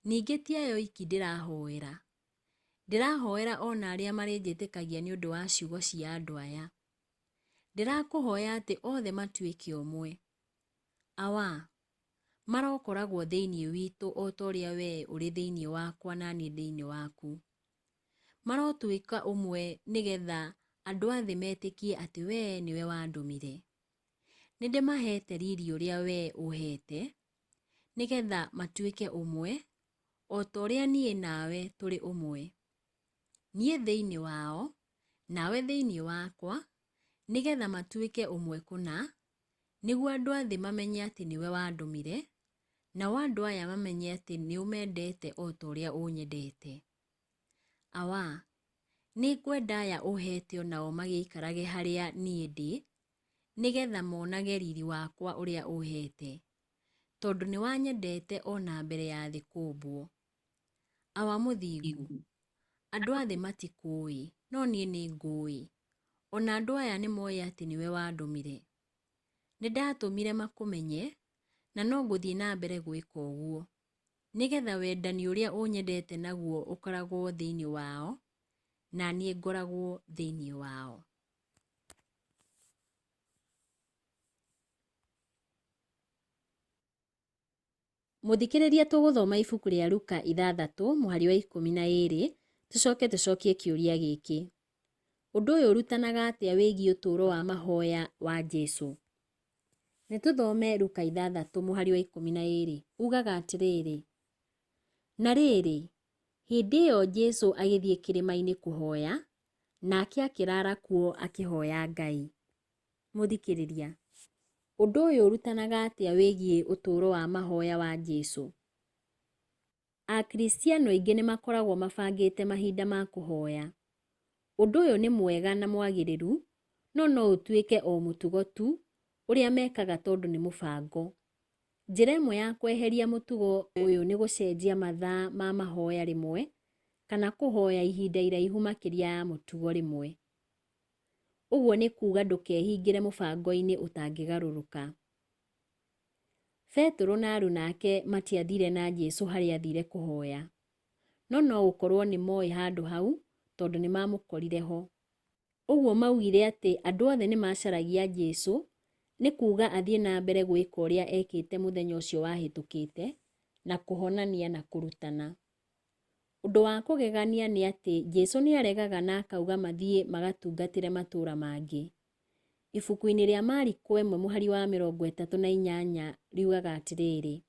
Ningĩ ti ayo iki ndĩrahoera. Ndĩrahoera ona arĩa marĩnjĩtĩkagia nĩ ũndũ wa ciugo cia andũ aya. Ndĩrakũhoya atĩ othe matuĩke ũmwe. Awa, marokoragwo thĩinĩ witũ o ta ũrĩa we ũrĩ thĩinĩ wakwa na niĩ thĩinĩ waku. Marotuĩka ũmwe nĩgetha andũ a thĩ metĩkie atĩ we nĩwe wandũmire. Nĩ ndĩmahete riri ũrĩa we ũhete, nĩgetha matuĩke ũmwe, o ta ũrĩa niĩ nawe tũrĩ ũmwe. Niĩ thĩinĩ wao, nawe thĩinĩ wakwa, nĩgetha matuĩke ũmwe kũna, nĩguo andũ a thĩ mamenye atĩ nĩwe wandũmire, nao andũ aya mamenye atĩ nĩ ũmendete o ta ũrĩa ũnyendete. Awa, nĩ ngwenda aya ũhete onao magĩikarage harĩa niĩ ndĩ, nĩgetha monage riri wakwa ũrĩa ũhete, tondũ nĩ wanyendete ona mbere ya thĩ kũmbwo. Awa mũthingu, andũ a thĩ matikũĩ, no niĩ nĩ ngũĩ. Ona andũ aya nĩ moĩ atĩ nĩwe wandũmire. Nĩ ndatũmire makũmenye, na no ngũthiĩ na mbere gwĩka ũguo, nĩgetha wendani ũrĩa ũnyendete naguo ũkoragwo thĩinĩ wao, na niĩ ngoragwo thĩinĩ wao. Mũthikĩrĩria, tũgũthoma ibuku rĩa Luka 6:12, tũcokie kĩũria gĩkĩ. Ũndũ ũyũ ũrutanaga atĩa wĩgiĩ ũtũũro wa mahoya wa Jesũ? Nĩ tũthome Luka 6:12, ugaga atĩrĩrĩ: Na rĩrĩ, hĩndĩ ĩyo Jesũ agĩthiĩ kĩrĩma-inĩ kũhoya, nake akĩrara kuo akĩhoya Ngai. Mũthikĩrĩria, ũndũ ũyũ ũrutanaga atĩa wĩgiĩ ũtũũro wa mahoya wa Jesũ? Akristiano aingĩ nĩ makoragwo mabangĩte mahinda ma kũhoya. Ũndũ ũyũ nĩ mwega na mwagĩrĩru, no ũtuĩke o mũtugo tu ũrĩa mekaga tondũ nĩ mũbango. Njĩra ĩmwe ya kweheria mũtugo ũyũ nĩ gũcenjia mathaa ma mahoya rĩmwe, kana kũhoya ihinda iraihu makĩria ya mũtugo rĩmwe. Ũguo nĩ kuuga ndũkehingĩre mũbango-inĩ ũtangĩgarũrũka. Petero na aruna ake matiathire na Jesũ harĩa athire kũhoya. No gũkorwo nĩ moĩ handũ hau tondũ nĩ mamũkorire ho. Ũguo maugire atĩ andũ othe nĩ macaragia Jesũ, nĩ kuuga athiĩ na mbere gwĩka ũrĩa ekĩte mũthenya ũcio wahĩtũkĩte, na kũhonania na kũrutana. Ũndũ wa kũgegania nĩ atĩ Jesũ nĩ aregaga na akauga mathiĩ magatungatĩre matũũra mangĩ. Ibuku-inĩ rĩa Mariko 1 mũhari wa 38 riugaga atĩrĩrĩ,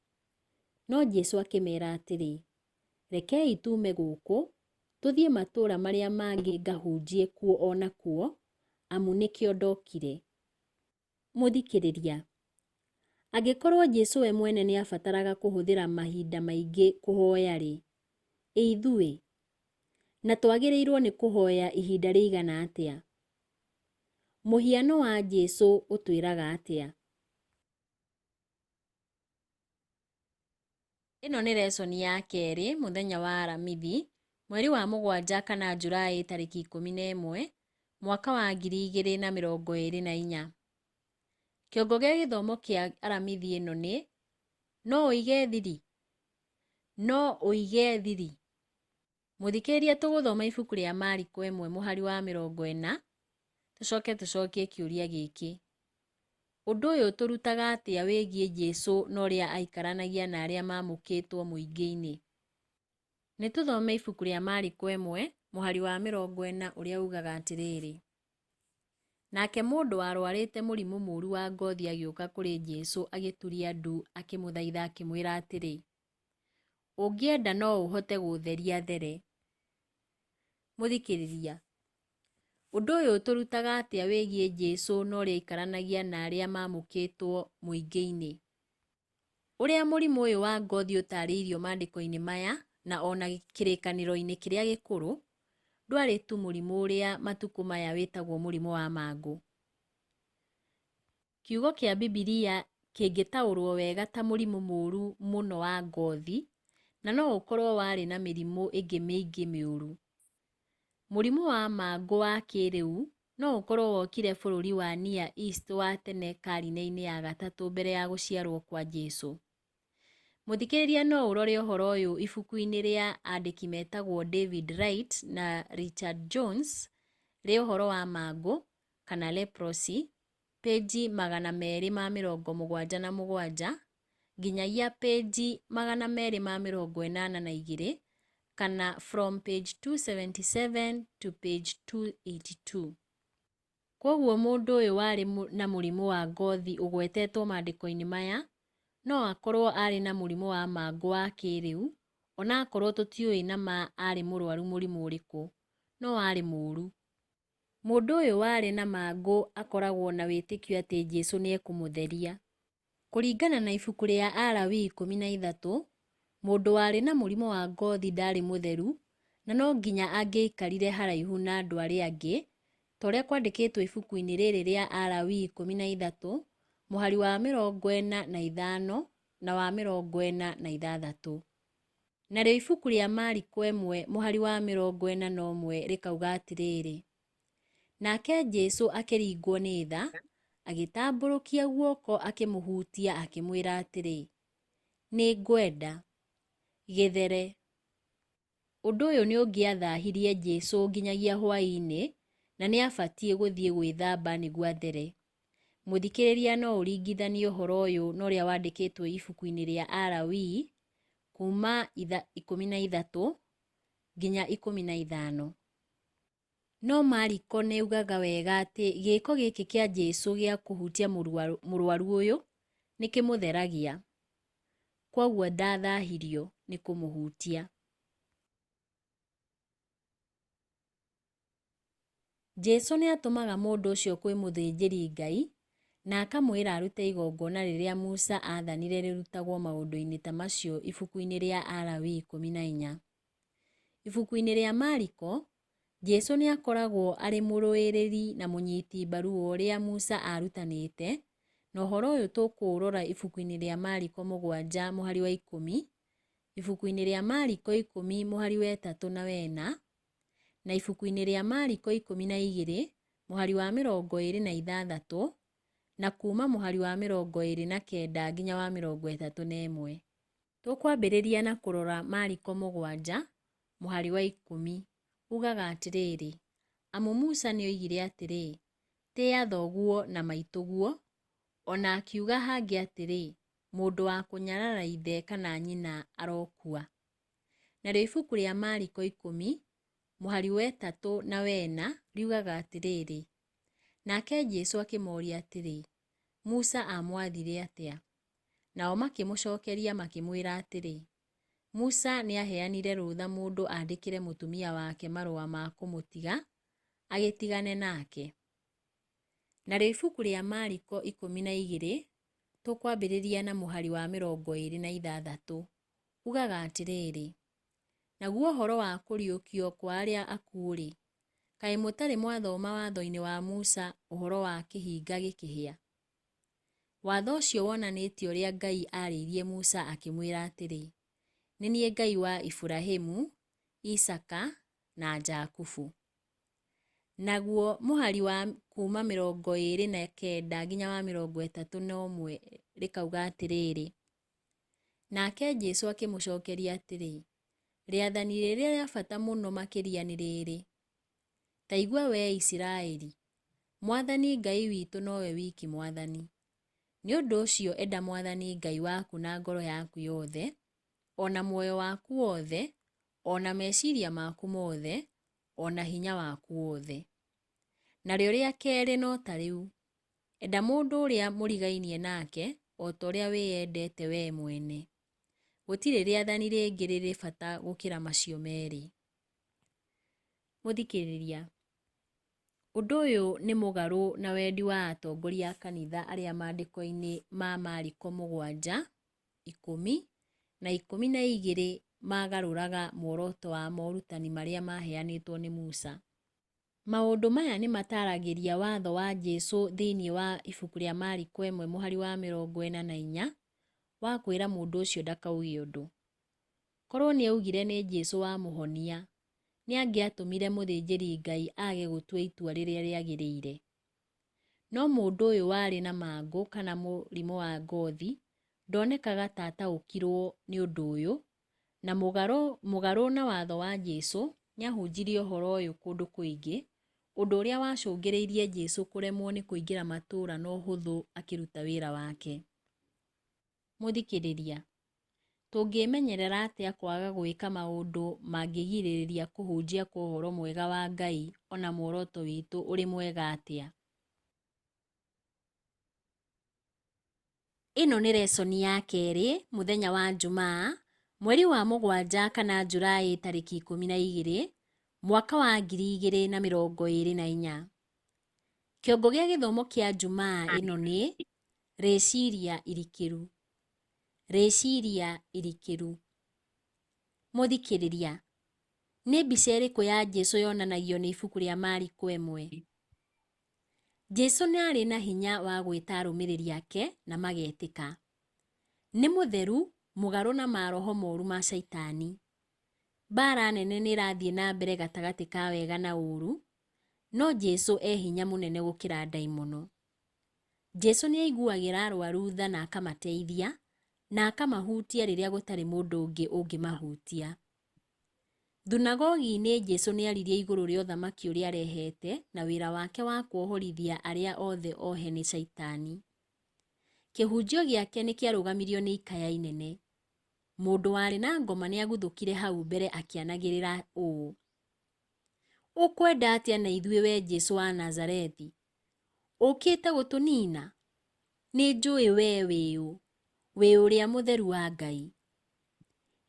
no Jesũ akĩmeera atĩrĩ, rekei tuume gũkũ, tũthiĩ matũũra marĩa mangĩ ngahunjie kuo o nakuo, amu nĩkĩo ndokire. Mũthikĩrĩria, angĩkorwo Jesũ we mwene nĩ abataraga kũhũthĩra mahinda maingĩ kũhoya-rĩ, ithuĩ, na twagĩrĩirwo nĩ kũhoya ihinda rĩigana atĩa? Mũhiano wa Jesũ ũtwĩraga atĩa? Ĩno nĩ lesson ya kerĩ, mũthenya wa aramithi, mweri wa 7 kana Julaĩ tarĩki 11, mwaka wa 2024. Kĩongo gĩa gĩthomo kĩa aramithi ĩno nĩ no ũige thiri. No ũige thiri. Mũthikĩrĩria, tũgũthoma ibuku rĩa Mariko 1 mũhari wa 40, tũcokie kĩũria gĩkĩ. Ũndũ ũyũ tũrutaga atĩa wĩgiĩ Jesũ na ũrĩa aikaranagia na arĩa mamũkĩtwo mũingĩ-inĩ? Nĩ tũthome ibuku rĩa Mariko 1 mũhari wa 40 ũrĩa ugaga atĩrĩrĩ. Nake mũndũ warwarĩte mũrimũ mũũru wa ngothi agĩũka kũrĩ Jesũ agĩturia ndu akĩmũthaitha akĩmwĩra atĩrĩ, ũngĩenda no ũhote gũtheria there. Mũthikĩrĩria, ũndũ ũyũ tũrutaga atĩa wĩgiĩ Jesũ na ũrĩa aikaranagia na arĩa mamũkĩtwo mũingĩ-inĩ? Ũrĩa mũrimũ ũyũ wa ngothi ũtarĩirio maandĩko-inĩ maya na ona kĩrĩkanĩro-inĩ kĩrĩa gĩkũrũ, ndwarĩ tu mũrimũ ũrĩa matukũ maya wĩtagwo mũrimũ wa mangũ. Kiugo kĩa Bibilia kĩngĩtaũrwo wega ta mũrimũ mũũru mũno wa ngothi, na no ũkorwo warĩ na mĩrimũ ĩngĩ mĩingĩ mĩũru. Mũrimũ wa mangũ wa kĩrĩu no ũkorwo wokire bũrũri wa Near East wa tene karine-inĩ ya 3 mbere ya gũciarwo kwa Jesũ. Mũthikĩrĩria, no ũrore ũhoro ũyũ ibuku-inĩ rĩa andĩki metagwo David Wright na Richard Jones rĩa ũhoro wa mangũ kana leprosy, peji 277 nginyagia peji 282 kana from page 277 to page 282. Kwoguo mũndũ ũyũ warĩ na mũrimũ wa ngothi ũgwetetwo maandĩko-inĩ maya, no akorwo arĩ na mũrimũ wa mangũ wa kĩrĩu, ona akorwo tũtiũĩ na ma arĩ mũrwaru mũrimũ ũrĩkũ, no arĩ mũũru. Mũndũ ũyũ warĩ na mangũ akoragwo na wĩtĩkio atĩ Jesũ nĩ ekũmũtheria. Kũringana na ibuku rĩa Alawii 13, mũndũ warĩ na mũrimũ wa ngothi ndarĩ mũtheru, na no nginya angĩaikarire haraihu na andũ arĩa angĩ, ta ũrĩa kwandĩkĩtwo ibuku-inĩ rĩrĩ rĩa Alawii 13, mũhari wa 45 na wa 46. Narĩo ibuku rĩa Mariko 1 mũhari wa 41 rĩkauga atĩrĩrĩ, nake Jesũ akĩringwo nĩ tha, agĩtambũrũkia guoko akĩmũhutia akĩmwĩra atĩrĩ, nĩ ngwenda, gĩthere. Ũndũ ũyũ nĩ ũngĩathahirie Jesũ nginyagia hwaĩ-inĩ, na nĩ abatiĩ gũthiĩ gwĩthamba nĩguo athere. Mũthikĩrĩria, no ũringithanie ũhoro ũyũ na ũrĩa wandĩkĩtwo ibuku-inĩ rĩa Alawii kuma 13 nginya 15. No Mariko nĩ ugaga wega atĩ gĩĩko gĩkĩ kĩa Jesũ gĩa kũhutia mũrwaru ũyũ nĩ kĩmũtheragia. Kwoguo ndathahirio nĩ kũmũhutia. Jesũ nĩ atũmaga mũndũ ũcio kwĩ mũthĩnjĩri Ngai, na akamwĩra arute igongona rĩrĩa Musa aathanire rĩrutagwo maũndũ-inĩ ta macio ibuku-inĩ rĩa Alawii 14. Ibuku-inĩ rĩa Mariko, Jesũ nĩ akoragwo arĩ mũrũĩrĩri na mũnyiti mbaru wa ũrĩa Musa aarutanĩte, na ũhoro ũyũ tũkũũrora ibuku-inĩ rĩa Mariko 7:10, ibuku-inĩ rĩa Mariko 10:3 na 4, na ibuku-inĩ rĩa Mariko 12:26 na kuma mũhari wa 29 nginya wa 31. Tũkwambĩrĩria na kũrora Mariko 7, mũhari wa 10, ugaga atĩrĩrĩ: amu Musa nĩoigire atĩrĩ, tĩĩa thoguo na maitũguo, ona akiuga hangĩ atĩrĩ, mũndũ wa kũnyarara ithe kana nyina arokua. Narĩo ibuku rĩa Mariko 10, mũhari wa 3 na 4 riugaga atĩrĩrĩ: nake Jesũ akĩmoria atĩrĩ, Musa amwathire atĩa? Nao makĩmũcokeria makĩmwĩra atĩrĩ, Musa nĩaheanire rũtha mũndũ andĩkĩre mũtumia wake marũa ma kũmũtiga, agĩtigane nake. Narĩo ibuku rĩa Mariko 12, tũkwambĩrĩria na mũhari wa 26, ugaga atĩrĩrĩ: naguo ũhoro wa kũriũkio kwa arĩa akuũ-rĩ, kaĩ mũtarĩ mwathoma watho-inĩ wa Musa ũhoro wa kĩhinga gĩkĩhĩa? Watho ũcio wonanĩtie ũrĩa Ngai aarĩirie Musa akĩmwĩra atĩrĩ, nĩ niĩ Ngai wa Iburahĩmu, Isaka na Jakubu. Naguo mũhari wa kuma 29 nginya wa 31 rĩkauga atĩrĩrĩ: nake Jesũ akĩmũcokeria atĩrĩ, rĩathani rĩrĩa rĩa bata mũno makĩria nĩ rĩrĩ: ta igua wee Isiraeli, Mwathani Ngai witũ nowe wiki Mwathani. Nĩ ũndũ ũcio enda Mwathani Ngai waku na ngoro yaku yothe, ona muoyo waku wothe, ona meciria maku mothe, ona hinya waku wothe. Narĩo rĩa kerĩ no ta rĩu: enda mũndũ ũrĩa mũrigainie nake o ta ũrĩa wĩyendete wee mwene. Gũtirĩ rĩathani rĩngĩ rĩrĩ bata gũkĩra macio merĩ. Mũthikĩrĩria, ũndũ ũyũ nĩ mũgarũ na wendi wa atongoria a kanitha arĩa maandĩko-inĩ ma Mariko 7, 10 na 12 magarũraga muoroto wa morutani marĩa maheanĩtwo nĩ Musa. Maũndũ maya nĩ mataragĩria watho wa Jesũ thĩinĩ wa ibuku rĩa Mariko 1 mũhari wa 44 wa kwĩra mũndũ ũcio ndakauge ũndũ. Korwo nĩ augire nĩ Jesũ wa mũhonia, nĩ angĩatũmire mũthĩnjĩri Ngai age gũtua itua rĩrĩa rĩagĩrĩire. No mũndũ ũyũ warĩ na mangũ kana mũrimũ wa ngothi ndonekaga ta ataũkirwo nĩ ũndũ ũyũ, na mũgarũ na watho wa Jesũ nĩahunjirie ũhoro ũyũ kũndũ kũingĩ, ũndũ ũrĩa wacũngĩrĩirie Jesũ kũremwo nĩ kũingĩra matũũra na ũhũthũ akĩruta wĩra wake. Mũthikĩrĩria, tũngĩmenyerera atĩa kwaga gwĩka maũndũ mangĩgirĩrĩria kũhunjia kwa ũhoro mwega wa Ngai ona muoroto witũ ũrĩ mwega atĩa? Ĩno nĩ lesoni ya kerĩ, mũthenya wa Jumaa, mweri wa 7 kana Julaĩ tarĩki 12, mwaka wa 2024. Kĩongo gĩa gĩthomo kĩa Jumaa ĩno nĩ rĩciria irikĩru. Rĩciria irikĩru. Mũthikĩrĩria, nĩ mbica ĩrĩkũ ya Jesũ yonanagio nĩ ibuku rĩa Mariko 1? Jesũ nĩ arĩ na hinya wa gwĩta arũmĩrĩri ake na magetĩka. Nĩ mũtheru, mũgarũ na maroho moru ma Shaitani. Mbara nene nĩ ĩrathiĩ na mbere gatagatĩ ka wega na ũũru, no Jesũ hinya mũnene gũkĩra ndaimono. Jesũ nĩ aiguagĩra arwaru tha na akamateithia, na akamahutia rĩrĩa gũtarĩ mũndũ ũngĩ ũngĩmahutia. Thunagogi-inĩ Jesũ nĩ aririe igũrũ rĩa ũthamaki ũrĩa arehete na wĩra wake wa kuohorithia arĩa othe ohe nĩ Shaitani. Kĩhunjio gĩake nĩ kĩarũgamirio nĩ ikaya inene. Mũndũ warĩ na ngoma nĩ aguthũkire hau mbere akĩanagĩrĩra ũũ: ũkwenda atĩa na ithuĩ we Jesũ wa Nazarethi? Ũkĩte gũtũnina? Nĩ njũĩ we wĩũ, wĩ ũrĩa mũtheru wa Ngai.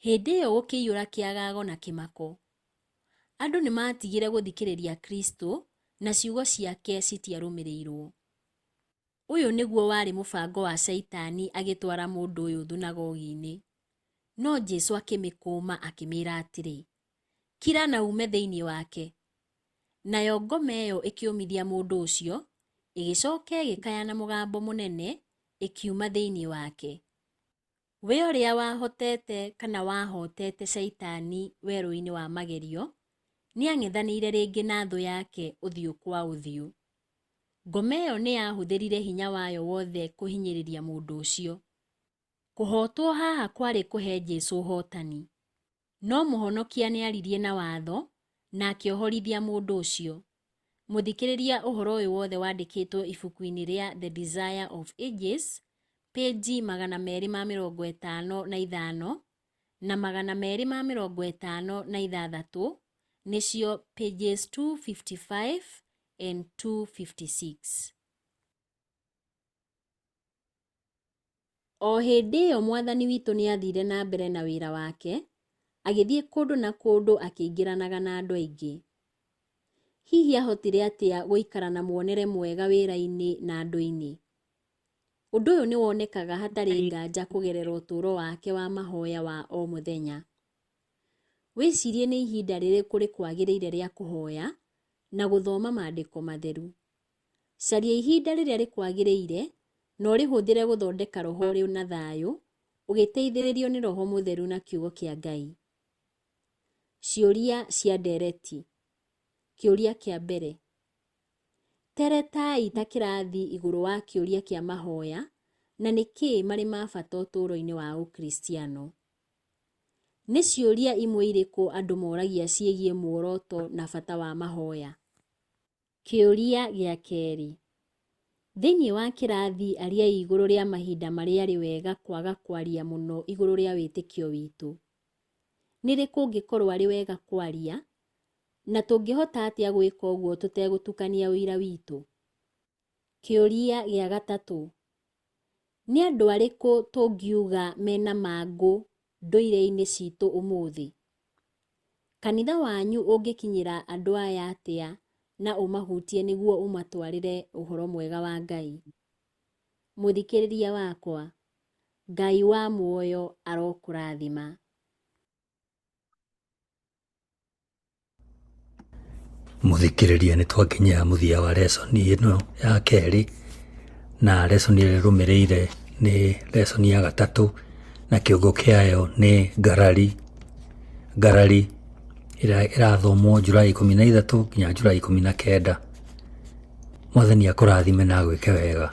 Hĩndĩ ĩyo gũkĩiyũra kĩagago na kĩmako. Andũ nĩ matigire gũthikĩrĩria Kristo na ciugo ciake citiarũmĩrĩirwo. Ũyũ nĩguo warĩ mũbango wa Caitani agĩtwara mũndũ ũyũ thunagogi-inĩ. No Jesũ akĩmĩkũma akĩmĩĩra atĩrĩ, kira na ume thĩinĩ wake. Nayo ngoma ĩyo ĩkĩũmithia mũndũ ũcio, ĩgĩcoka ĩgĩkaya na mũgambo mũnene, ĩkiuma thĩinĩ wake. We ũrĩa wahotete kana wahotete Caitani werũ-inĩ wa magerio, nĩ ang'ethanĩire rĩngĩ na thũ yake ũthiũ kwa ũthiũ. Ngoma ĩyo nĩ yahũthĩrire hinya wayo wothe kũhinyĩrĩria mũndũ ũcio. Kũhotwo haha kwarĩ kũhe Jesũ ũhotani. No mũhonokia nĩ aririe na watho na akĩohorithia mũndũ ũcio. Mũthikĩrĩria ũhoro ũyũ wothe wandĩkĩtwo ibuku-inĩ rĩa The Desire of Ages, peji 255 na 256, nĩcio pages 255 and 256. O hĩndĩ ĩyo Mwathani witũ nĩ athire na mbere na wĩra wake, agĩthiĩ kũndũ na kũndũ akĩingĩranaga na andũ aingĩ. Hihi ahotire atĩa gũikara na muonere mwega wĩra-inĩ na andũ-inĩ? Ũndũ ũyũ nĩ wonekaga hatarĩ nganja kũgerera ũtũũro wake wa mahoya wa o mũthenya. Wĩcirie nĩ ihinda rĩrĩkũ rĩkwagĩrĩire rĩa kũhoya na gũthoma maandĩko matheru. Caria ihinda rĩrĩa rĩkwagĩrĩire na ũrĩhũthĩre gũthondeka roho ũrĩ na thayũ, ũgĩteithĩrĩrio nĩ Roho Mũtheru na kiugo kĩa Ngai. Ciũria cia ndeereti. Kĩũria kĩa mbere. Teretai ta kĩrathi igũrũ wa kĩũria kĩa mahoya na nĩ kĩĩ marĩ ma bata ũtũũro-inĩ wa Ũkristiano? Nĩ ciũria imwe irĩkũ andũ moragia ciĩgiĩ muoroto na bata wa mahoya? Kĩũria gĩa kerĩ. Thĩinĩ wa kĩrathi aria igũrũ rĩa mahinda marĩa arĩ wega kwaga kwaria mũno igũrũ rĩa wĩtĩkio witũ. Nĩ rĩ kũngĩkorwo arĩ wega kwaria, na tũngĩhota atĩa gwĩka ũguo tũtegũtukania ũira witũ? Kĩũria gĩa gatatũ. Nĩ andũ arĩkũ tũngiuga mena mangũ ndũire-inĩ citũ ũmũthĩ? Kanitha wanyu ũngĩkinyĩra andũ aya atĩa na ũmahutie nĩguo ũmatwarĩre ũhoro mwega wa Ngai? Mũthikĩrĩria wakwa, Ngai wa muoyo arokũrathima. Mũthikĩrĩria, nĩ twakinyia mũthia wa lesoni ĩno ya kerĩ, na lesoni ĩrĩa ĩrũmĩrĩire nĩ lesoni ya gatatũ, na kĩongo kĩayo nĩ ngarari. Ngarari ĩrathomwo Julai 13 nginya Julai 19. Mwathani akũrathime na gwĩke wega.